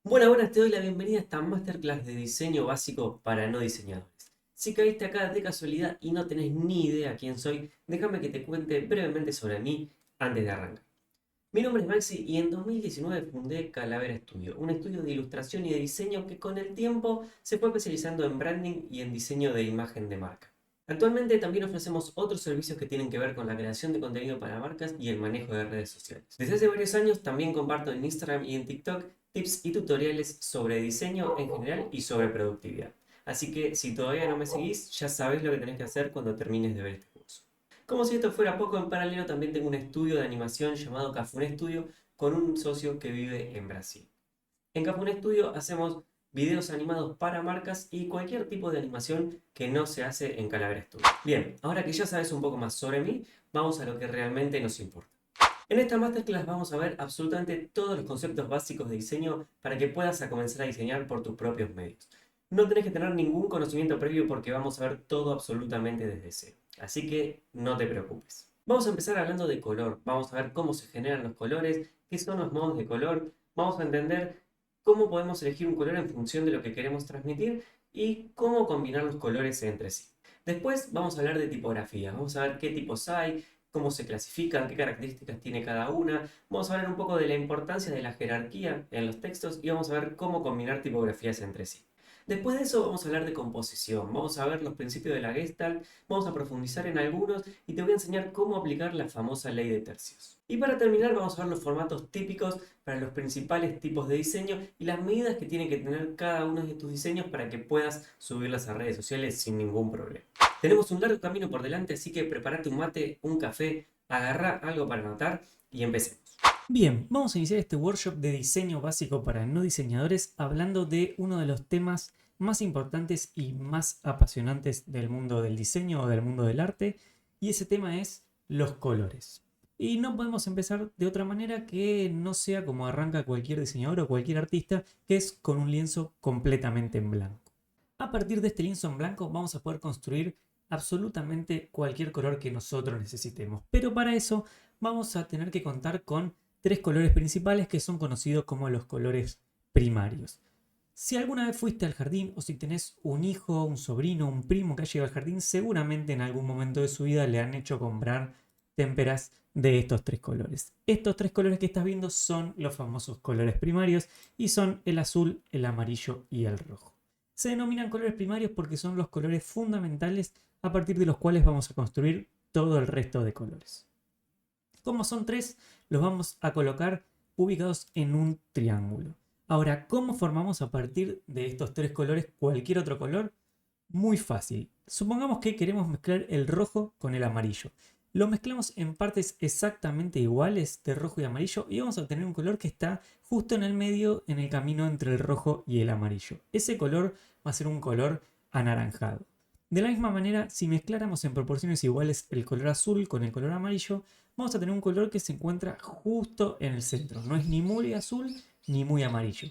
Buenas, te doy la bienvenida a esta masterclass de diseño básico para no diseñadores. Si caíste acá de casualidad y no tenés ni idea quién soy, déjame que te cuente brevemente sobre mí antes de arrancar. Mi nombre es Maxi y en 2019 fundé Calavera Studio, un estudio de ilustración y de diseño que con el tiempo se fue especializando en branding y en diseño de imagen de marca. Actualmente también ofrecemos otros servicios que tienen que ver con la creación de contenido para marcas y el manejo de redes sociales. Desde hace varios años también comparto en Instagram y en TikTok tips y tutoriales sobre diseño en general y sobre productividad. Así que si todavía no me seguís, ya sabés lo que tenés que hacer cuando termines de ver este curso. Como si esto fuera poco, en paralelo también tengo un estudio de animación llamado Cafune Studio con un socio que vive en Brasil. En Cafune Studio hacemos videos animados para marcas y cualquier tipo de animación que no se hace en Calavera Studio. Bien, ahora que ya sabes un poco más sobre mí, vamos a lo que realmente nos importa. En esta masterclass vamos a ver absolutamente todos los conceptos básicos de diseño para que puedas comenzar a diseñar por tus propios medios. No tenés que tener ningún conocimiento previo porque vamos a ver todo absolutamente desde cero. Así que no te preocupes. Vamos a empezar hablando de color. Vamos a ver cómo se generan los colores, qué son los modos de color. Vamos a entender cómo podemos elegir un color en función de lo que queremos transmitir y cómo combinar los colores entre sí. Después vamos a hablar de tipografía. Vamos a ver qué tipos hay, cómo se clasifican, qué características tiene cada una. Vamos a hablar un poco de la importancia de la jerarquía en los textos y vamos a ver cómo combinar tipografías entre sí. Después de eso vamos a hablar de composición, vamos a ver los principios de la Gestalt, vamos a profundizar en algunos y te voy a enseñar cómo aplicar la famosa ley de tercios. Y para terminar vamos a ver los formatos típicos para los principales tipos de diseño y las medidas que tiene que tener cada uno de tus diseños para que puedas subirlas a redes sociales sin ningún problema. Tenemos un largo camino por delante, así que prepárate un mate, un café, agarrá algo para anotar y empecemos. Bien, vamos a iniciar este workshop de diseño básico para no diseñadores hablando de uno de los temas más importantes y más apasionantes del mundo del diseño o del mundo del arte, y ese tema es los colores. Y no podemos empezar de otra manera que no sea como arranca cualquier diseñador o cualquier artista, que es con un lienzo completamente en blanco. A partir de este lienzo en blanco vamos a poder construir absolutamente cualquier color que nosotros necesitemos. Pero para eso vamos a tener que contar con tres colores principales que son conocidos como los colores primarios. Si alguna vez fuiste al jardín o si tenés un hijo, un sobrino, un primo que ha llegado al jardín, seguramente en algún momento de su vida le han hecho comprar témperas de estos tres colores. Estos tres colores que estás viendo son los famosos colores primarios y son el azul, el amarillo y el rojo. Se denominan colores primarios porque son los colores fundamentales a partir de los cuales vamos a construir todo el resto de colores. Como son tres, los vamos a colocar ubicados en un triángulo. Ahora, ¿cómo formamos a partir de estos tres colores cualquier otro color? Muy fácil. Supongamos que queremos mezclar el rojo con el amarillo. Lo mezclamos en partes exactamente iguales de rojo y amarillo y vamos a obtener un color que está justo en el medio, en el camino entre el rojo y el amarillo. Ese color va a ser un color anaranjado. De la misma manera, si mezcláramos en proporciones iguales el color azul con el color amarillo, vamos a tener un color que se encuentra justo en el centro. No es ni muy azul ni muy amarillo.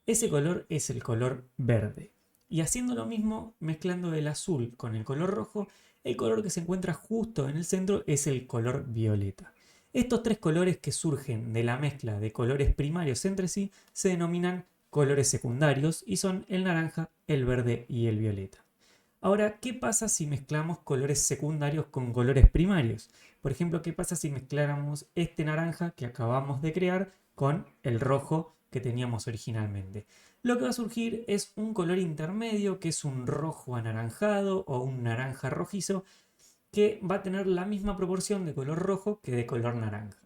Ese color es el color verde. Y haciendo lo mismo, mezclando el azul con el color rojo, el color que se encuentra justo en el centro es el color violeta. Estos tres colores que surgen de la mezcla de colores primarios entre sí se denominan colores secundarios y son el naranja, el verde y el violeta. Ahora, ¿qué pasa si mezclamos colores secundarios con colores primarios? Por ejemplo, ¿qué pasa si mezcláramos este naranja que acabamos de crear con el rojo que teníamos originalmente? Lo que va a surgir es un color intermedio que es un rojo anaranjado o un naranja rojizo que va a tener la misma proporción de color rojo que de color naranja.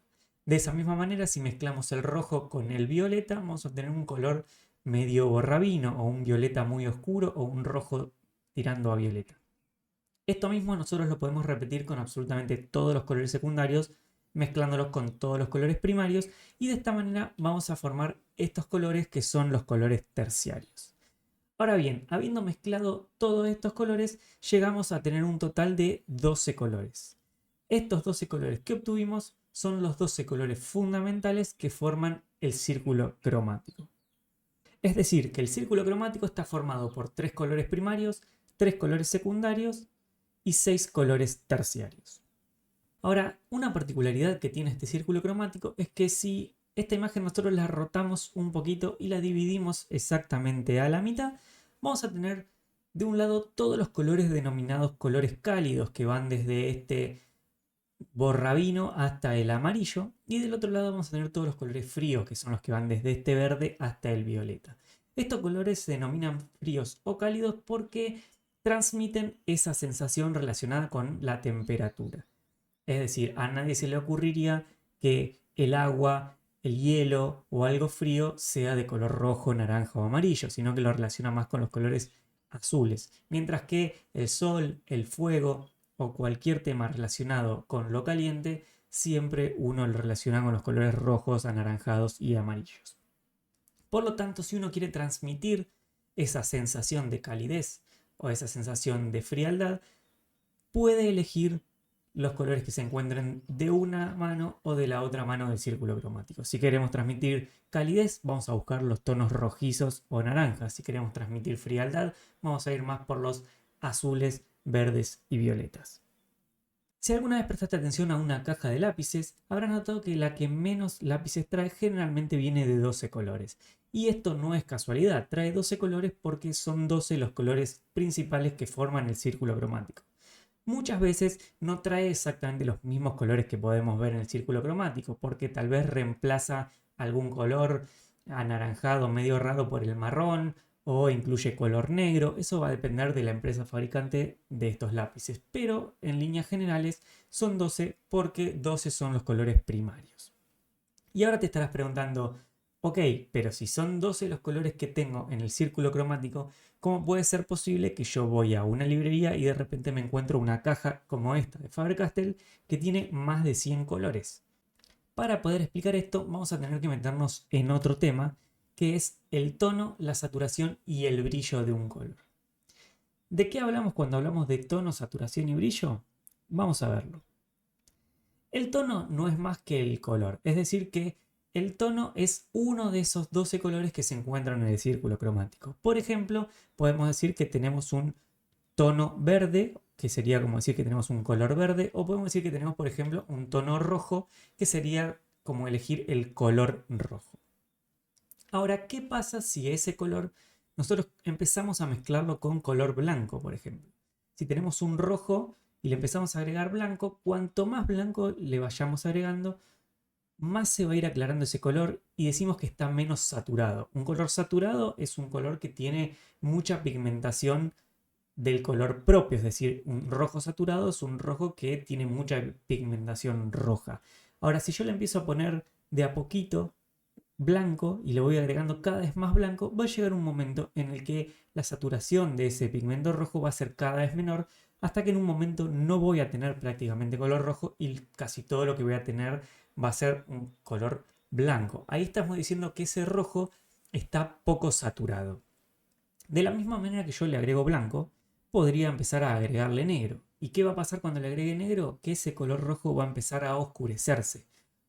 De esa misma manera, si mezclamos el rojo con el violeta, vamos a obtener un color medio borrabino o un violeta muy oscuro o un rojo tirando a violeta. Esto mismo nosotros lo podemos repetir con absolutamente todos los colores secundarios, mezclándolos con todos los colores primarios, y de esta manera vamos a formar estos colores que son los colores terciarios. Ahora bien, habiendo mezclado todos estos colores, llegamos a tener un total de 12 colores. Estos 12 colores que obtuvimos son los 12 colores fundamentales que forman el círculo cromático. Es decir, que el círculo cromático está formado por 3 colores primarios, 3 colores secundarios y 6 colores terciarios. Ahora, una particularidad que tiene este círculo cromático es que si esta imagen nosotros la rotamos un poquito y la dividimos exactamente a la mitad, vamos a tener de un lado todos los colores denominados colores cálidos que van desde este borrabino hasta el amarillo, y del otro lado vamos a tener todos los colores fríos, que son los que van desde este verde hasta el violeta. Estos colores se denominan fríos o cálidos porque transmiten esa sensación relacionada con la temperatura. Es decir, a nadie se le ocurriría que el agua, el hielo o algo frío sea de color rojo, naranja o amarillo, sino que lo relaciona más con los colores azules. Mientras que el sol, el fuego o cualquier tema relacionado con lo caliente, siempre uno lo relaciona con los colores rojos, anaranjados y amarillos. Por lo tanto, si uno quiere transmitir esa sensación de calidez o esa sensación de frialdad, puede elegir los colores que se encuentren de una mano o de la otra mano del círculo cromático. Si queremos transmitir calidez, vamos a buscar los tonos rojizos o naranjas. Si queremos transmitir frialdad, vamos a ir más por los azules, verdes y violetas. Si alguna vez prestaste atención a una caja de lápices, habrás notado que la que menos lápices trae generalmente viene de 12 colores. Y esto no es casualidad, trae 12 colores porque son 12 los colores principales que forman el círculo cromático. Muchas veces no trae exactamente los mismos colores que podemos ver en el círculo cromático, porque tal vez reemplaza algún color anaranjado medio raro por el marrón, o incluye color negro. Eso va a depender de la empresa fabricante de estos lápices, pero en líneas generales son 12 porque 12 son los colores primarios. Y ahora te estarás preguntando, ok, pero si son 12 los colores que tengo en el círculo cromático, ¿cómo puede ser posible que yo voy a una librería y de repente me encuentro una caja como esta de Faber-Castell que tiene más de 100 colores? Para poder explicar esto, vamos a tener que meternos en otro tema, que es el tono, la saturación y el brillo de un color. ¿De qué hablamos cuando hablamos de tono, saturación y brillo? Vamos a verlo. El tono no es más que el color, es decir que el tono es uno de esos 12 colores que se encuentran en el círculo cromático. Por ejemplo, podemos decir que tenemos un tono verde, que sería como decir que tenemos un color verde, o podemos decir que tenemos, por ejemplo, un tono rojo, que sería como elegir el color rojo. Ahora, ¿qué pasa si ese color nosotros empezamos a mezclarlo con color blanco, por ejemplo? Si tenemos un rojo y le empezamos a agregar blanco, cuanto más blanco le vayamos agregando, más se va a ir aclarando ese color y decimos que está menos saturado. Un color saturado es un color que tiene mucha pigmentación del color propio, es decir, un rojo saturado es un rojo que tiene mucha pigmentación roja. Ahora, si yo le empiezo a poner de a poquito blanco y le voy agregando cada vez más blanco, va a llegar un momento en el que la saturación de ese pigmento rojo va a ser cada vez menor, hasta que en un momento no voy a tener prácticamente color rojo y casi todo lo que voy a tener va a ser un color blanco. Ahí estamos diciendo que ese rojo está poco saturado. De la misma manera que yo le agrego blanco, podría empezar a agregarle negro. ¿Y qué va a pasar cuando le agregue negro? Que ese color rojo va a empezar a oscurecerse.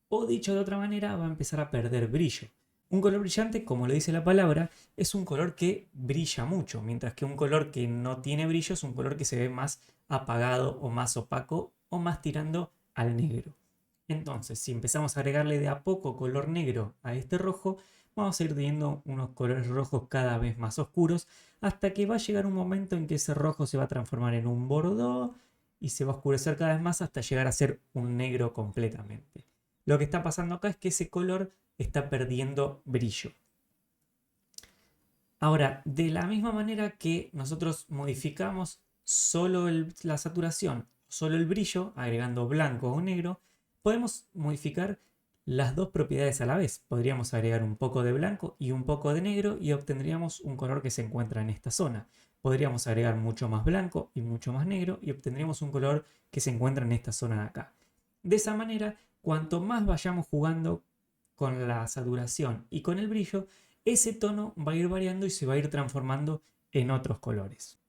O dicho de otra manera, va a empezar a perder brillo. Un color brillante, como lo dice la palabra, es un color que brilla mucho, mientras que un color que no tiene brillo es un color que se ve más apagado o más opaco o más tirando al negro. Entonces, si empezamos a agregarle de a poco color negro a este rojo, vamos a ir teniendo unos colores rojos cada vez más oscuros, hasta que va a llegar un momento en que ese rojo se va a transformar en un bordeaux y se va a oscurecer cada vez más hasta llegar a ser un negro completamente. Lo que está pasando acá es que ese color está perdiendo brillo. Ahora, de la misma manera que nosotros modificamos solo la saturación, solo el brillo, agregando blanco o negro, podemos modificar las dos propiedades a la vez. Podríamos agregar un poco de blanco y un poco de negro y obtendríamos un color que se encuentra en esta zona. Podríamos agregar mucho más blanco y mucho más negro y obtendríamos un color que se encuentra en esta zona de acá. De esa manera, cuanto más vayamos jugando con la saturación y con el brillo, ese tono va a ir variando y se va a ir transformando en otros colores.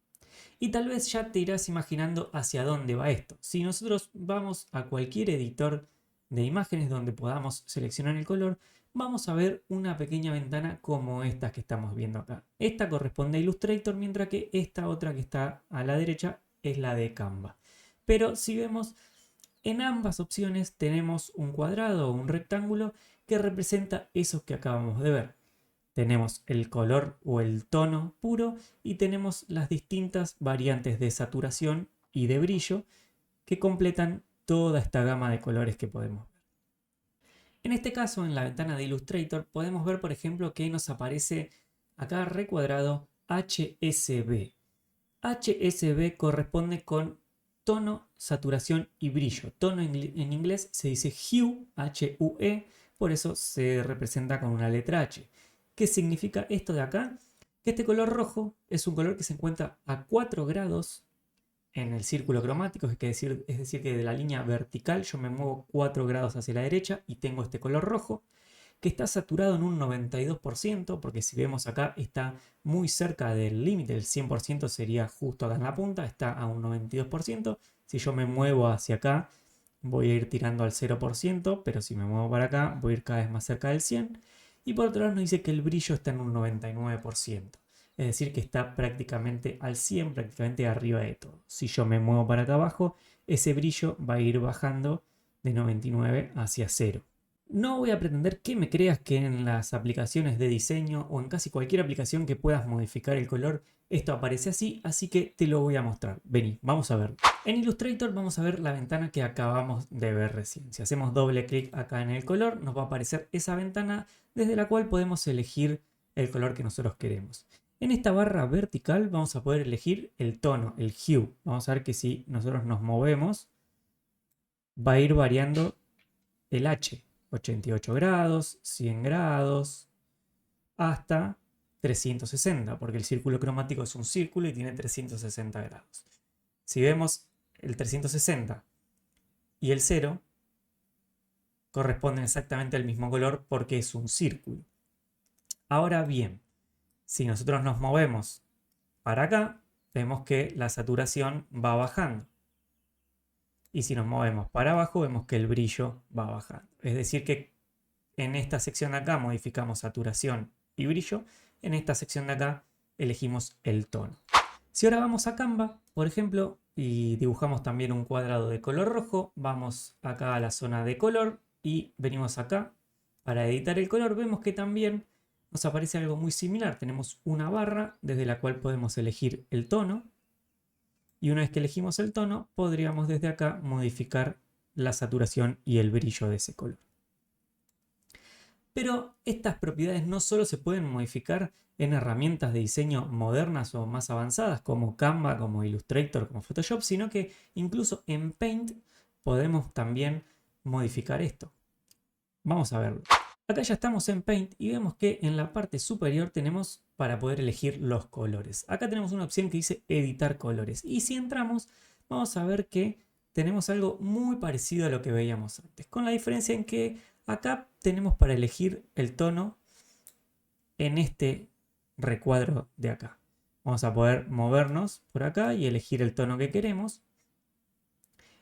Y tal vez ya te irás imaginando hacia dónde va esto. Si nosotros vamos a cualquier editor de imágenes donde podamos seleccionar el color, vamos a ver una pequeña ventana como esta que estamos viendo acá. Esta corresponde a Illustrator, mientras que esta otra que está a la derecha es la de Canva. Pero si vemos, en ambas opciones tenemos un cuadrado o un rectángulo que representa eso que acabamos de ver. Tenemos el color o el tono puro y tenemos las distintas variantes de saturación y de brillo que completan toda esta gama de colores que podemos ver. En este caso, en la ventana de Illustrator, podemos ver, por ejemplo, que nos aparece acá recuadrado HSB. HSB corresponde con tono, saturación y brillo. Tono en inglés se dice hue, H-U-E, por eso se representa con una letra H. ¿Qué significa esto de acá? Que este color rojo es un color que se encuentra a 4 grados en el círculo cromático, es decir que de la línea vertical yo me muevo 4 grados hacia la derecha y tengo este color rojo, que está saturado en un 92%, porque si vemos acá está muy cerca del límite, el 100% sería justo acá en la punta, está a un 92%. Si yo me muevo hacia acá, voy a ir tirando al 0%, pero si me muevo para acá, voy a ir cada vez más cerca del 100%. Y por otro lado nos dice que el brillo está en un 99%. Es decir, que está prácticamente al 100, prácticamente arriba de todo. Si yo me muevo para acá abajo, ese brillo va a ir bajando de 99 hacia 0. No voy a pretender que me creas que en las aplicaciones de diseño o en casi cualquier aplicación que puedas modificar el color, esto aparece así que te lo voy a mostrar. Vení, vamos a ver. En Illustrator vamos a ver la ventana que acabamos de ver recién. Si hacemos doble clic acá en el color, nos va a aparecer esa ventana desde la cual podemos elegir el color que nosotros queremos. En esta barra vertical vamos a poder elegir el tono, el hue. Vamos a ver que si nosotros nos movemos, va a ir variando el H. 88 grados, 100 grados, hasta 360, porque el círculo cromático es un círculo y tiene 360 grados. Si vemos el 360 y el 0, corresponden exactamente al mismo color porque es un círculo. Ahora bien, si nosotros nos movemos para acá, vemos que la saturación va bajando. Y si nos movemos para abajo, vemos que el brillo va bajando. Es decir que en esta sección de acá modificamos saturación y brillo. En esta sección de acá elegimos el tono. Si ahora vamos a Canva, por ejemplo, y dibujamos también un cuadrado de color rojo, vamos acá a la zona de color y venimos acá para editar el color. Vemos que también nos aparece algo muy similar. Tenemos una barra desde la cual podemos elegir el tono. Y una vez que elegimos el tono, podríamos desde acá modificar la saturación y el brillo de ese color. Pero estas propiedades no solo se pueden modificar en herramientas de diseño modernas o más avanzadas como Canva, como Illustrator, como Photoshop, sino que incluso en Paint podemos también modificar esto. Vamos a verlo. Acá ya estamos en Paint y vemos que en la parte superior tenemos para poder elegir los colores. Acá tenemos una opción que dice editar colores. Y si entramos, vamos a ver que tenemos algo muy parecido a lo que veíamos antes. Con la diferencia en que acá tenemos para elegir el tono en este recuadro de acá. Vamos a poder movernos por acá y elegir el tono que queremos.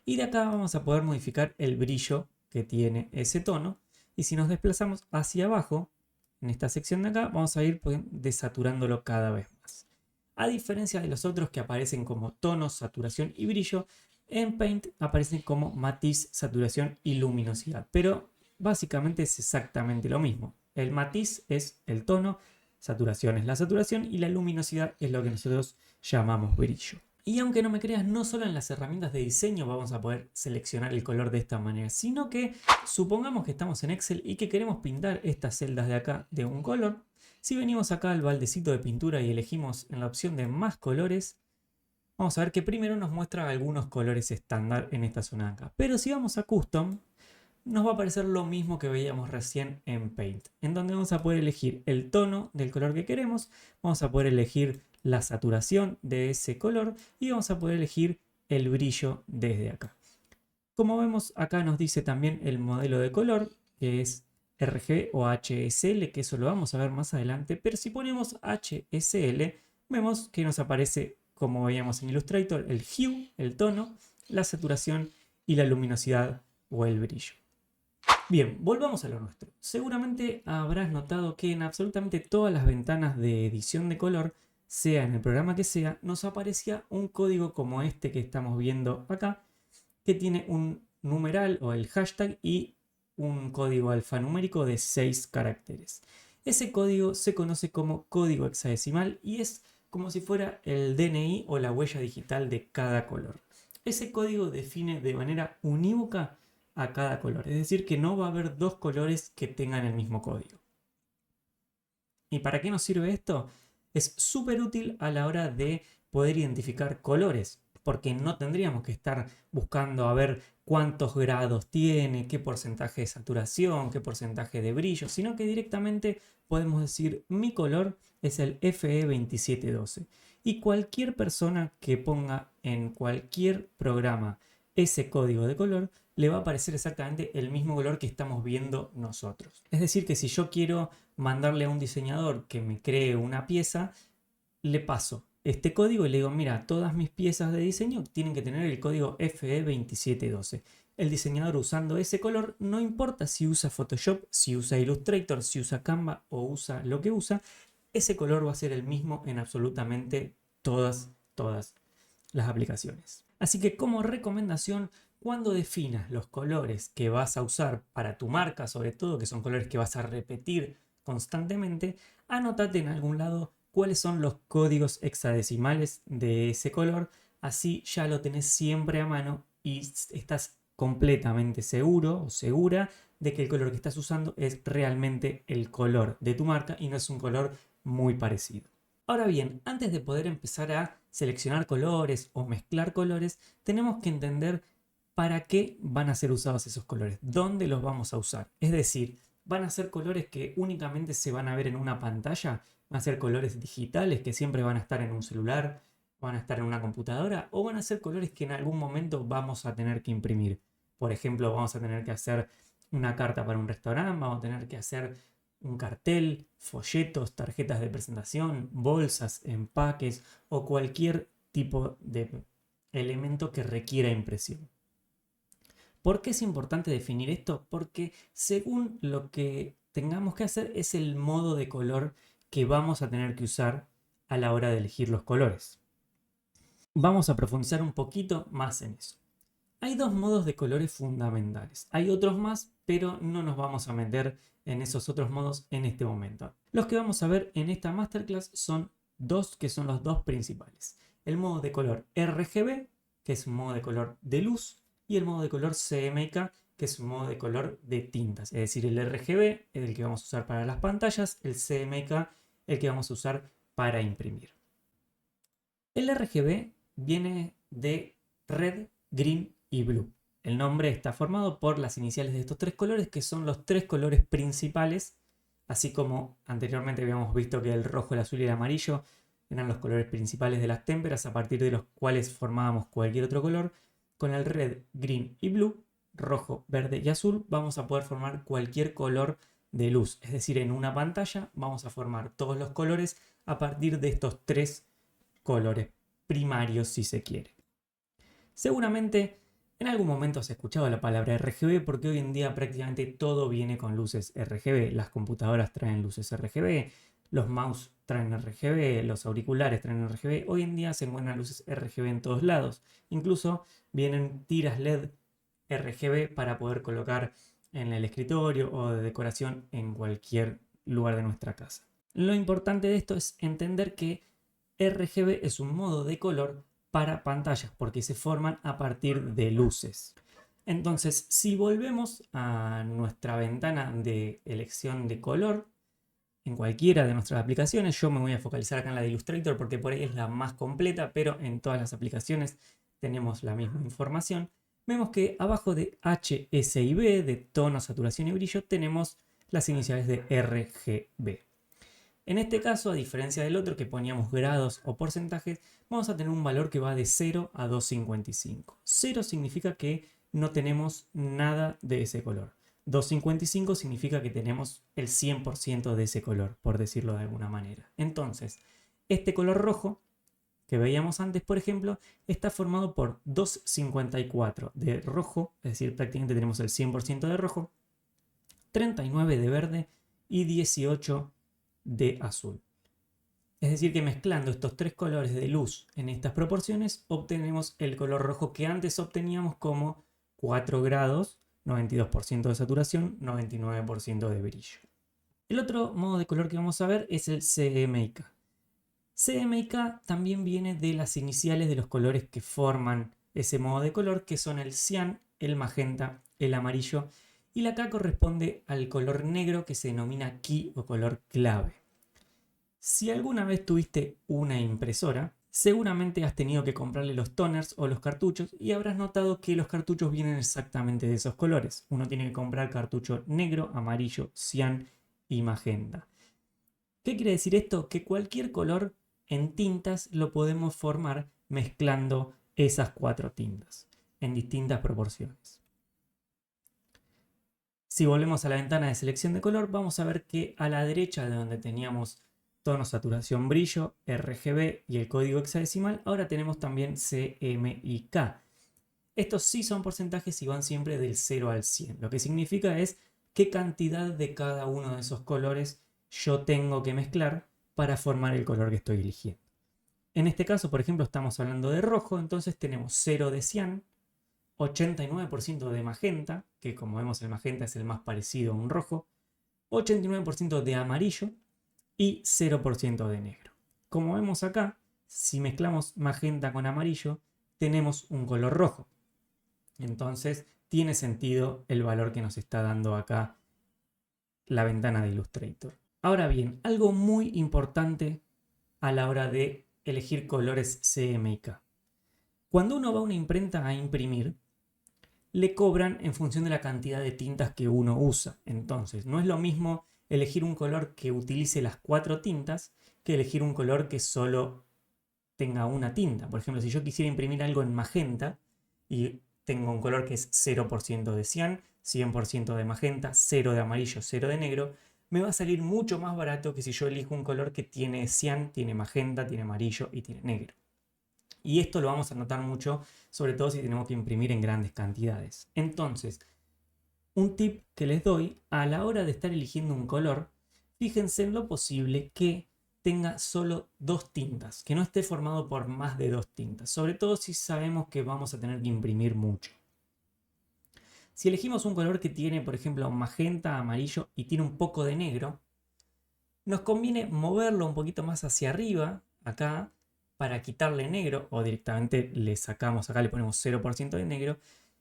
Y de acá vamos a poder modificar el brillo que tiene ese tono. Y si nos desplazamos hacia abajo, en esta sección de acá, vamos a ir desaturándolo cada vez más. A diferencia de los otros que aparecen como tonos, saturación y brillo, en Paint aparecen como matiz, saturación y luminosidad. Pero básicamente es exactamente lo mismo. El matiz es el tono, saturación es la saturación y la luminosidad es lo que nosotros llamamos brillo. Y aunque no me creas, no solo en las herramientas de diseño vamos a poder seleccionar el color de esta manera, sino que supongamos que estamos en Excel y que queremos pintar estas celdas de acá de un color. Si venimos acá al baldecito de pintura y elegimos en la opción de más colores, vamos a ver que primero nos muestra algunos colores estándar en esta zona de acá. Pero si vamos a Custom, nos va a aparecer lo mismo que veíamos recién en Paint, en donde vamos a poder elegir el tono del color que queremos, vamos a poder elegir la saturación de ese color y vamos a poder elegir el brillo desde acá. Como vemos, acá nos dice también el modelo de color, que es RGB o HSL, que eso lo vamos a ver más adelante, pero si ponemos HSL, vemos que nos aparece, como veíamos en Illustrator, el hue, el tono, la saturación y la luminosidad o el brillo. Bien, volvamos a lo nuestro. Seguramente habrás notado que en absolutamente todas las ventanas de edición de color, sea en el programa que sea, nos aparecía un código como este que estamos viendo acá, que tiene un numeral o el hashtag y un código alfanumérico de 6 caracteres. Ese código se conoce como código hexadecimal y es como si fuera el DNI o la huella digital de cada color. Ese código define de manera unívoca a cada color, es decir, que no va a haber dos colores que tengan el mismo código. ¿Y para qué nos sirve esto? Es súper útil a la hora de poder identificar colores, porque no tendríamos que estar buscando a ver cuántos grados tiene, qué porcentaje de saturación, qué porcentaje de brillo, sino que directamente podemos decir mi color es el FE2712 y cualquier persona que ponga en cualquier programa ese código de color le va a aparecer exactamente el mismo color que estamos viendo nosotros. Es decir, que si yo quiero mandarle a un diseñador que me cree una pieza, le paso este código y le digo, mira, todas mis piezas de diseño tienen que tener el código FE2712. El diseñador usando ese color, no importa si usa Photoshop, si usa Illustrator, si usa Canva o usa lo que usa, ese color va a ser el mismo en absolutamente todas las aplicaciones. Así que como recomendación, cuando definas los colores que vas a usar para tu marca, sobre todo que son colores que vas a repetir constantemente, anótate en algún lado cuáles son los códigos hexadecimales de ese color, así ya lo tenés siempre a mano y estás completamente seguro o segura de que el color que estás usando es realmente el color de tu marca y no es un color muy parecido. Ahora bien, antes de poder empezar a seleccionar colores o mezclar colores, tenemos que entender para qué van a ser usados esos colores, dónde los vamos a usar. Es decir, ¿van a ser colores que únicamente se van a ver en una pantalla? ¿Van a ser colores digitales que siempre van a estar en un celular? ¿Van a estar en una computadora? ¿O van a ser colores que en algún momento vamos a tener que imprimir? Por ejemplo, vamos a tener que hacer una carta para un restaurante, vamos a tener que hacer un cartel, folletos, tarjetas de presentación, bolsas, empaques o cualquier tipo de elemento que requiera impresión. ¿Por qué es importante definir esto? Porque según lo que tengamos que hacer es el modo de color que vamos a tener que usar a la hora de elegir los colores. Vamos a profundizar un poquito más en eso. Hay dos modos de colores fundamentales. Hay otros más, pero no nos vamos a meter en esos otros modos en este momento. Los que vamos a ver en esta masterclass son dos que son los dos principales. El modo de color RGB, que es un modo de color de luz, y el modo de color CMYK, que es un modo de color de tintas. Es decir, el RGB es el que vamos a usar para las pantallas, el CMYK el que vamos a usar para imprimir. El RGB viene de Red, Green y Blue. El nombre está formado por las iniciales de estos tres colores, que son los tres colores principales, así como anteriormente habíamos visto que el rojo, el azul y el amarillo eran los colores principales de las témperas, a partir de los cuales formábamos cualquier otro color. Con el red, green y blue, rojo, verde y azul, vamos a poder formar cualquier color de luz. Es decir, en una pantalla vamos a formar todos los colores a partir de estos tres colores primarios, si se quiere. Seguramente en algún momento has escuchado la palabra RGB porque hoy en día prácticamente todo viene con luces RGB. Las computadoras traen luces RGB, los mouse traen RGB, los auriculares traen RGB. Hoy en día se encuentran luces RGB en todos lados. Incluso vienen tiras LED RGB para poder colocar en el escritorio o de decoración en cualquier lugar de nuestra casa. Lo importante de esto es entender que RGB es un modo de color para pantallas porque se forman a partir de luces. Entonces, si volvemos a nuestra ventana de elección de color, en cualquiera de nuestras aplicaciones, yo me voy a focalizar acá en la de Illustrator porque por ahí es la más completa, pero en todas las aplicaciones tenemos la misma información. Vemos que abajo de H, S y B, de tono, saturación y brillo, tenemos las iniciales de RGB. En este caso, a diferencia del otro que poníamos grados o porcentajes, vamos a tener un valor que va de 0 a 255. 0 significa que no tenemos nada de ese color. 255 significa que tenemos el 100% de ese color, por decirlo de alguna manera. Entonces, este color rojo que veíamos antes, por ejemplo, está formado por 254 de rojo, es decir, prácticamente tenemos el 100% de rojo, 39 de verde y 18 de azul. Es decir, que mezclando estos tres colores de luz en estas proporciones, obtenemos el color rojo que antes obteníamos como 4 grados 92% de saturación, 99% de brillo. El otro modo de color que vamos a ver es el CMYK. CMYK también viene de las iniciales de los colores que forman ese modo de color, que son el cian, el magenta, el amarillo, y la K corresponde al color negro que se denomina key o color clave. Si alguna vez tuviste una impresora, seguramente has tenido que comprarle los toners o los cartuchos y habrás notado que los cartuchos vienen exactamente de esos colores. Uno tiene que comprar cartucho negro, amarillo, cian y magenta. ¿Qué quiere decir esto? Que cualquier color en tintas lo podemos formar mezclando esas 4 tintas en distintas proporciones. Si volvemos a la ventana de selección de color, vamos a ver que a la derecha de donde teníamos tono, saturación, brillo, RGB y el código hexadecimal, ahora tenemos también CMYK. Estos sí son porcentajes y van siempre del 0 al 100. Lo que significa es qué cantidad de cada uno de esos colores yo tengo que mezclar para formar el color que estoy eligiendo. En este caso, por ejemplo, estamos hablando de rojo, entonces tenemos 0 de cian, 89% de magenta, que como vemos el magenta es el más parecido a un rojo, 89% de amarillo y 0% de negro. Como vemos acá, si mezclamos magenta con amarillo, tenemos un color rojo. Entonces tiene sentido el valor que nos está dando acá la ventana de Illustrator. Ahora bien, algo muy importante a la hora de elegir colores CMYK. Cuando uno va a una imprenta a imprimir, le cobran en función de la cantidad de tintas que uno usa. Entonces, no es lo mismo elegir un color que utilice las 4 tintas que elegir un color que solo tenga una tinta. Por ejemplo, si yo quisiera imprimir algo en magenta y tengo un color que es 0% de cian, 100% de magenta, 0 de amarillo, 0 de negro, me va a salir mucho más barato que si yo elijo un color que tiene cian, tiene magenta, tiene amarillo y tiene negro. Y esto lo vamos a notar mucho, sobre todo si tenemos que imprimir en grandes cantidades. Entonces, un tip que les doy a la hora de estar eligiendo un color, fíjense en lo posible que tenga solo 2 tintas, que no esté formado por más de 2 tintas, sobre todo si sabemos que vamos a tener que imprimir mucho. Si elegimos un color que tiene, por ejemplo, magenta, amarillo y tiene un poco de negro, nos conviene moverlo un poquito más hacia arriba, acá, para quitarle negro, o directamente le sacamos acá, le ponemos 0% de negro,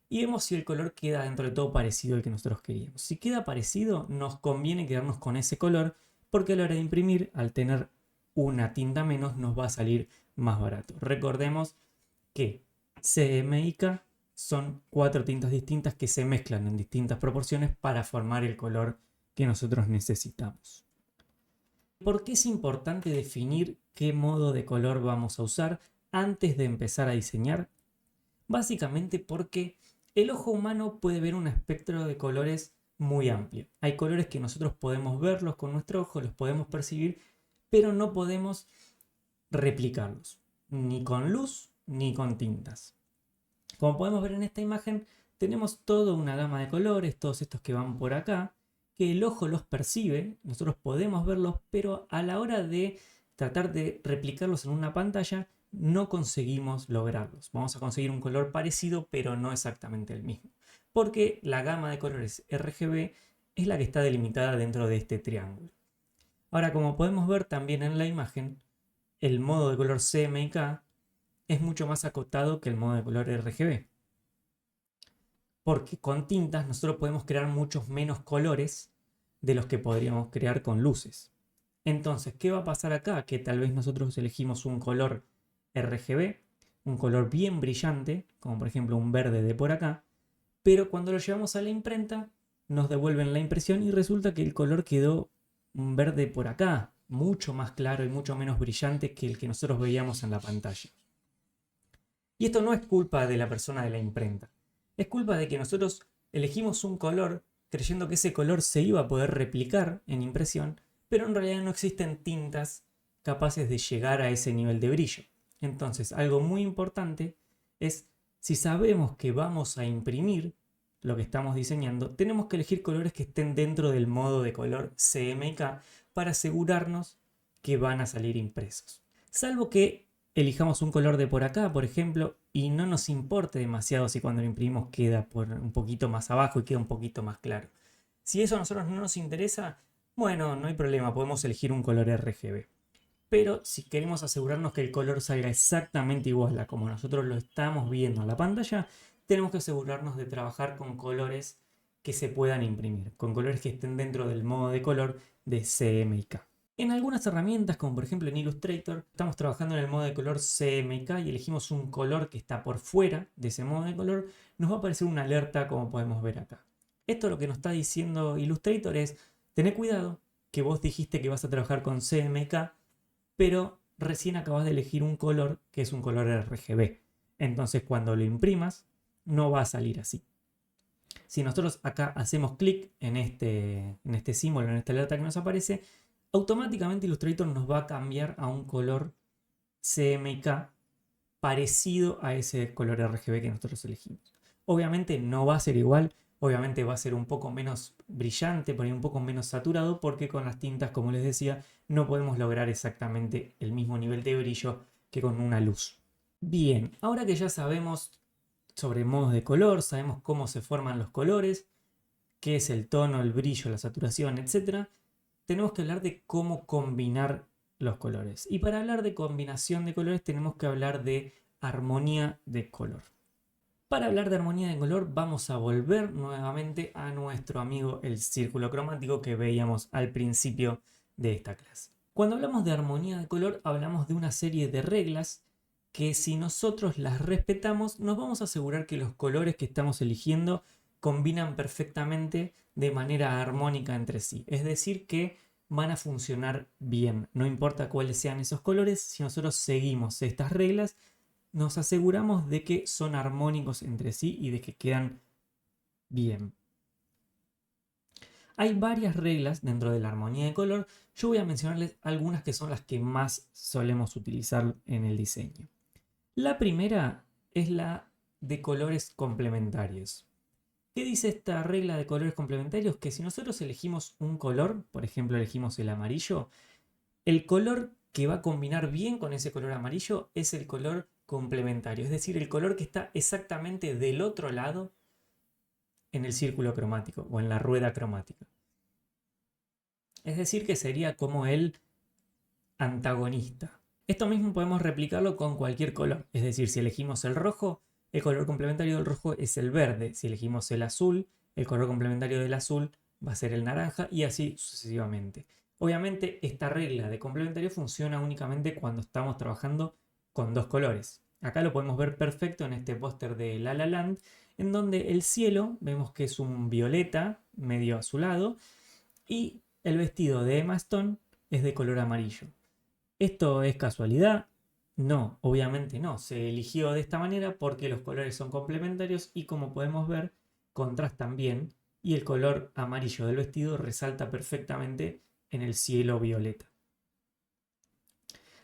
y vemos si el color queda dentro de todo parecido al que nosotros queríamos. Si queda parecido, nos conviene quedarnos con ese color, porque a la hora de imprimir, al tener una tinta menos, nos va a salir más barato. Recordemos que CMYK son 4 tintas distintas que se mezclan en distintas proporciones para formar el color que nosotros necesitamos. ¿Por qué es importante definir qué modo de color vamos a usar antes de empezar a diseñar? Básicamente porque el ojo humano puede ver un espectro de colores muy amplio. Hay colores que nosotros podemos verlos con nuestro ojo, los podemos percibir, pero no podemos replicarlos, ni con luz ni con tintas. Como podemos ver en esta imagen, tenemos toda una gama de colores, todos estos que van por acá, que el ojo los percibe, nosotros podemos verlos, pero a la hora de tratar de replicarlos en una pantalla, no conseguimos lograrlos. Vamos a conseguir un color parecido, pero no exactamente el mismo, porque la gama de colores RGB es la que está delimitada dentro de este triángulo. Ahora, como podemos ver también en la imagen, el modo de color CMYK es mucho más acotado que el modo de color RGB. Porque con tintas nosotros podemos crear muchos menos colores de los que podríamos crear con luces. Entonces, ¿qué va a pasar acá? Que tal vez nosotros elegimos un color RGB, un color bien brillante, como por ejemplo un verde de por acá, pero cuando lo llevamos a la imprenta nos devuelven la impresión y resulta que el color quedó un verde por acá, mucho más claro y mucho menos brillante que el que nosotros veíamos en la pantalla. Y esto no es culpa de la persona de la imprenta. Es culpa de que nosotros elegimos un color creyendo que ese color se iba a poder replicar en impresión, pero en realidad no existen tintas capaces de llegar a ese nivel de brillo. Entonces, algo muy importante es, si sabemos que vamos a imprimir lo que estamos diseñando, tenemos que elegir colores que estén dentro del modo de color CMYK para asegurarnos que van a salir impresos. Salvo que elijamos un color de por acá, por ejemplo, y no nos importe demasiado si cuando lo imprimimos queda por un poquito más abajo y queda un poquito más claro. Si eso a nosotros no nos interesa, bueno, no hay problema, podemos elegir un color RGB. Pero si queremos asegurarnos que el color salga exactamente igual a como nosotros lo estamos viendo en la pantalla, tenemos que asegurarnos de trabajar con colores que se puedan imprimir, con colores que estén dentro del modo de color de CMYK. En algunas herramientas, como por ejemplo en Illustrator, estamos trabajando en el modo de color CMYK y elegimos un color que está por fuera de ese modo de color, nos va a aparecer una alerta como podemos ver acá. Esto lo que nos está diciendo Illustrator es, tené cuidado que vos dijiste que vas a trabajar con CMYK, pero recién acabas de elegir un color que es un color RGB. Entonces cuando lo imprimas no va a salir así. Si nosotros acá hacemos clic en este símbolo, en esta alerta que nos aparece, automáticamente Illustrator nos va a cambiar a un color CMYK parecido a ese color RGB que nosotros elegimos. Obviamente no va a ser igual, obviamente va a ser un poco menos brillante, por ahí un poco menos saturado, porque con las tintas, como les decía, no podemos lograr exactamente el mismo nivel de brillo que con una luz. Bien, ahora que ya sabemos sobre modos de color, sabemos cómo se forman los colores, qué es el tono, el brillo, la saturación, etc., tenemos que hablar de cómo combinar los colores. Y para hablar de combinación de colores tenemos que hablar de armonía de color. Para hablar de armonía de color vamos a volver nuevamente a nuestro amigo el círculo cromático que veíamos al principio de esta clase. Cuando hablamos de armonía de color hablamos de una serie de reglas que si nosotros las respetamos nos vamos a asegurar que los colores que estamos eligiendo combinan perfectamente de manera armónica entre sí. Es decir que van a funcionar bien. No importa cuáles sean esos colores, si nosotros seguimos estas reglas nos aseguramos de que son armónicos entre sí y de que quedan bien. Hay varias reglas dentro de la armonía de color. Yo voy a mencionarles algunas que son las que más solemos utilizar en el diseño. La primera es la de colores complementarios. ¿Qué dice esta regla de colores complementarios? Que si nosotros elegimos un color, por ejemplo elegimos el amarillo, el color que va a combinar bien con ese color amarillo es el color complementario, es decir, el color que está exactamente del otro lado en el círculo cromático o en la rueda cromática. Es decir, que sería como el antagonista. Esto mismo podemos replicarlo con cualquier color, es decir, si elegimos el rojo, el color complementario del rojo es el verde. Si elegimos el azul, el color complementario del azul va a ser el naranja y así sucesivamente. Obviamente esta regla de complementario funciona únicamente cuando estamos trabajando con dos colores. Acá lo podemos ver perfecto en este póster de La La Land, en donde el cielo vemos que es un violeta medio azulado y el vestido de Emma Stone es de color amarillo. ¿Esto es casualidad? No, obviamente no. Se eligió de esta manera porque los colores son complementarios y como podemos ver, contrastan bien y el color amarillo del vestido resalta perfectamente en el cielo violeta.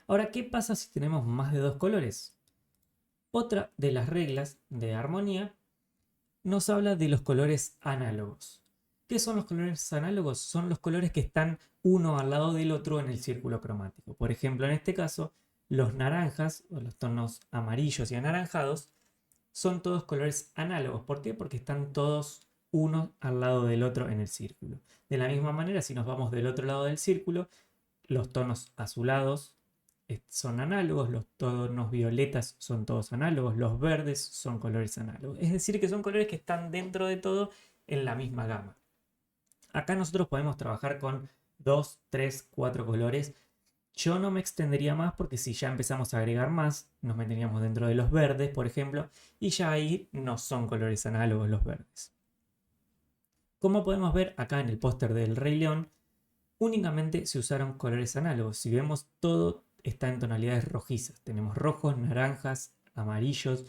Ahora, ¿qué pasa si tenemos más de dos colores? Otra de las reglas de armonía nos habla de los colores análogos. ¿Qué son los colores análogos? Son los colores que están uno al lado del otro en el círculo cromático. Por ejemplo, en este caso, los naranjas, o los tonos amarillos y anaranjados, son todos colores análogos. ¿Por qué? Porque están todos uno al lado del otro en el círculo. De la misma manera, si nos vamos del otro lado del círculo, los tonos azulados son análogos, los tonos violetas son todos análogos, los verdes son colores análogos. Es decir, que son colores que están dentro de todo en la misma gama. Acá nosotros podemos trabajar con 2, 3, 4 colores. Yo no me extendería más porque si ya empezamos a agregar más, nos meteríamos dentro de los verdes, por ejemplo, y ya ahí no son colores análogos los verdes. Como podemos ver acá en el póster del Rey León, únicamente se usaron colores análogos. Si vemos, todo está en tonalidades rojizas. Tenemos rojos, naranjas, amarillos.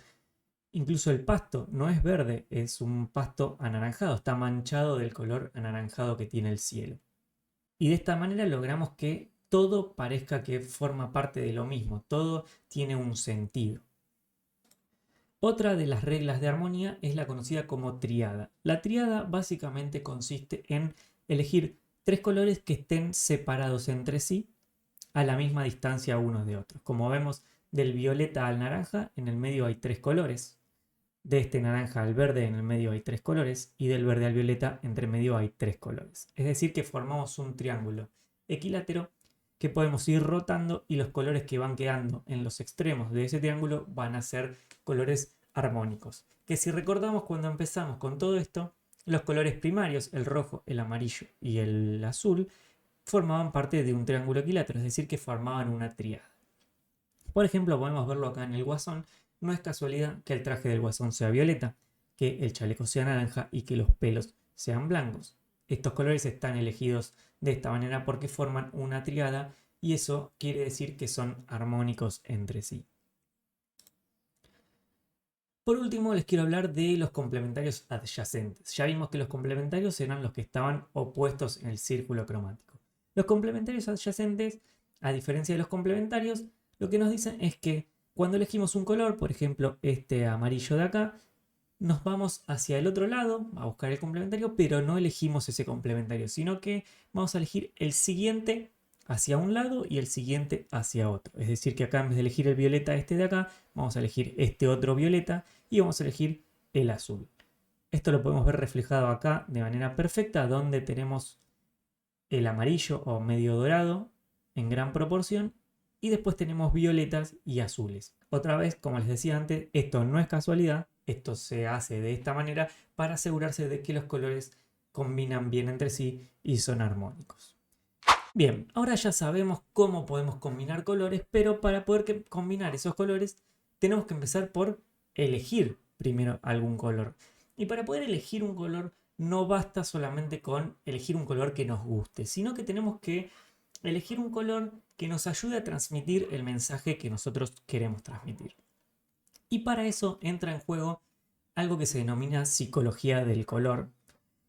Incluso el pasto no es verde, es un pasto anaranjado. Está manchado del color anaranjado que tiene el cielo. Y de esta manera logramos que todo parezca que forma parte de lo mismo. Todo tiene un sentido. Otra de las reglas de armonía es la conocida como triada. La triada básicamente consiste en elegir tres colores que estén separados entre sí a la misma distancia unos de otros. Como vemos, del violeta al naranja, en el medio hay 3 colores. De este naranja al verde, en el medio hay 3 colores. Y del verde al violeta, entre medio hay 3 colores. Es decir, que formamos un triángulo equilátero que podemos ir rotando y los colores que van quedando en los extremos de ese triángulo van a ser colores armónicos. Que si recordamos cuando empezamos con todo esto, los colores primarios, el rojo, el amarillo y el azul, formaban parte de un triángulo equilátero, es decir, que formaban una tríada. Por ejemplo, podemos verlo acá en el Guasón. No es casualidad que el traje del Guasón sea violeta, que el chaleco sea naranja y que los pelos sean blancos. Estos colores están elegidos de esta manera porque forman una tríada y eso quiere decir que son armónicos entre sí. Por último, les quiero hablar de los complementarios adyacentes. Ya vimos que los complementarios eran los que estaban opuestos en el círculo cromático. Los complementarios adyacentes, a diferencia de los complementarios, lo que nos dicen es que cuando elegimos un color, por ejemplo este amarillo de acá, nos vamos hacia el otro lado a buscar el complementario, pero no elegimos ese complementario, sino que vamos a elegir el siguiente hacia un lado y el siguiente hacia otro. Es decir, que acá en vez de elegir el violeta este de acá, vamos a elegir este otro violeta y vamos a elegir el azul. Esto lo podemos ver reflejado acá de manera perfecta, donde tenemos el amarillo o medio dorado en gran proporción y después tenemos violetas y azules. Otra vez, como les decía antes, esto no es casualidad, esto se hace de esta manera para asegurarse de que los colores combinan bien entre sí y son armónicos. Bien, ahora ya sabemos cómo podemos combinar colores, pero para poder combinar esos colores tenemos que empezar por elegir primero algún color. Y para poder elegir un color no basta solamente con elegir un color que nos guste, sino que tenemos que elegir un color que nos ayude a transmitir el mensaje que nosotros queremos transmitir. Y para eso entra en juego algo que se denomina psicología del color,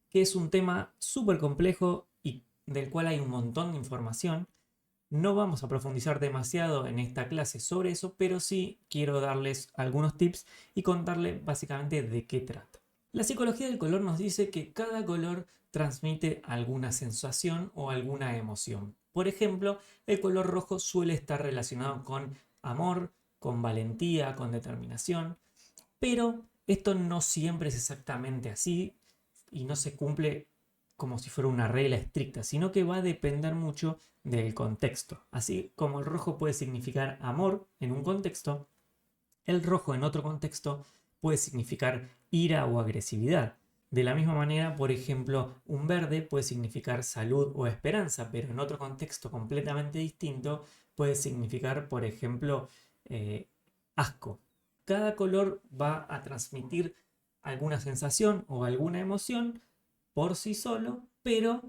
que es un tema súper complejo y del cual hay un montón de información. No vamos a profundizar demasiado en esta clase sobre eso, pero sí quiero darles algunos tips y contarles básicamente de qué trata. La psicología del color nos dice que cada color transmite alguna sensación o alguna emoción. Por ejemplo, el color rojo suele estar relacionado con amor, con valentía, con determinación, pero esto no siempre es exactamente así y no se cumple como si fuera una regla estricta, sino que va a depender mucho del contexto. Así como el rojo puede significar amor en un contexto, el rojo en otro contexto puede significar ira o agresividad. De la misma manera, por ejemplo, un verde puede significar salud o esperanza, pero en otro contexto completamente distinto puede significar, por ejemplo, asco. Cada color va a transmitir alguna sensación o alguna emoción por sí solo, pero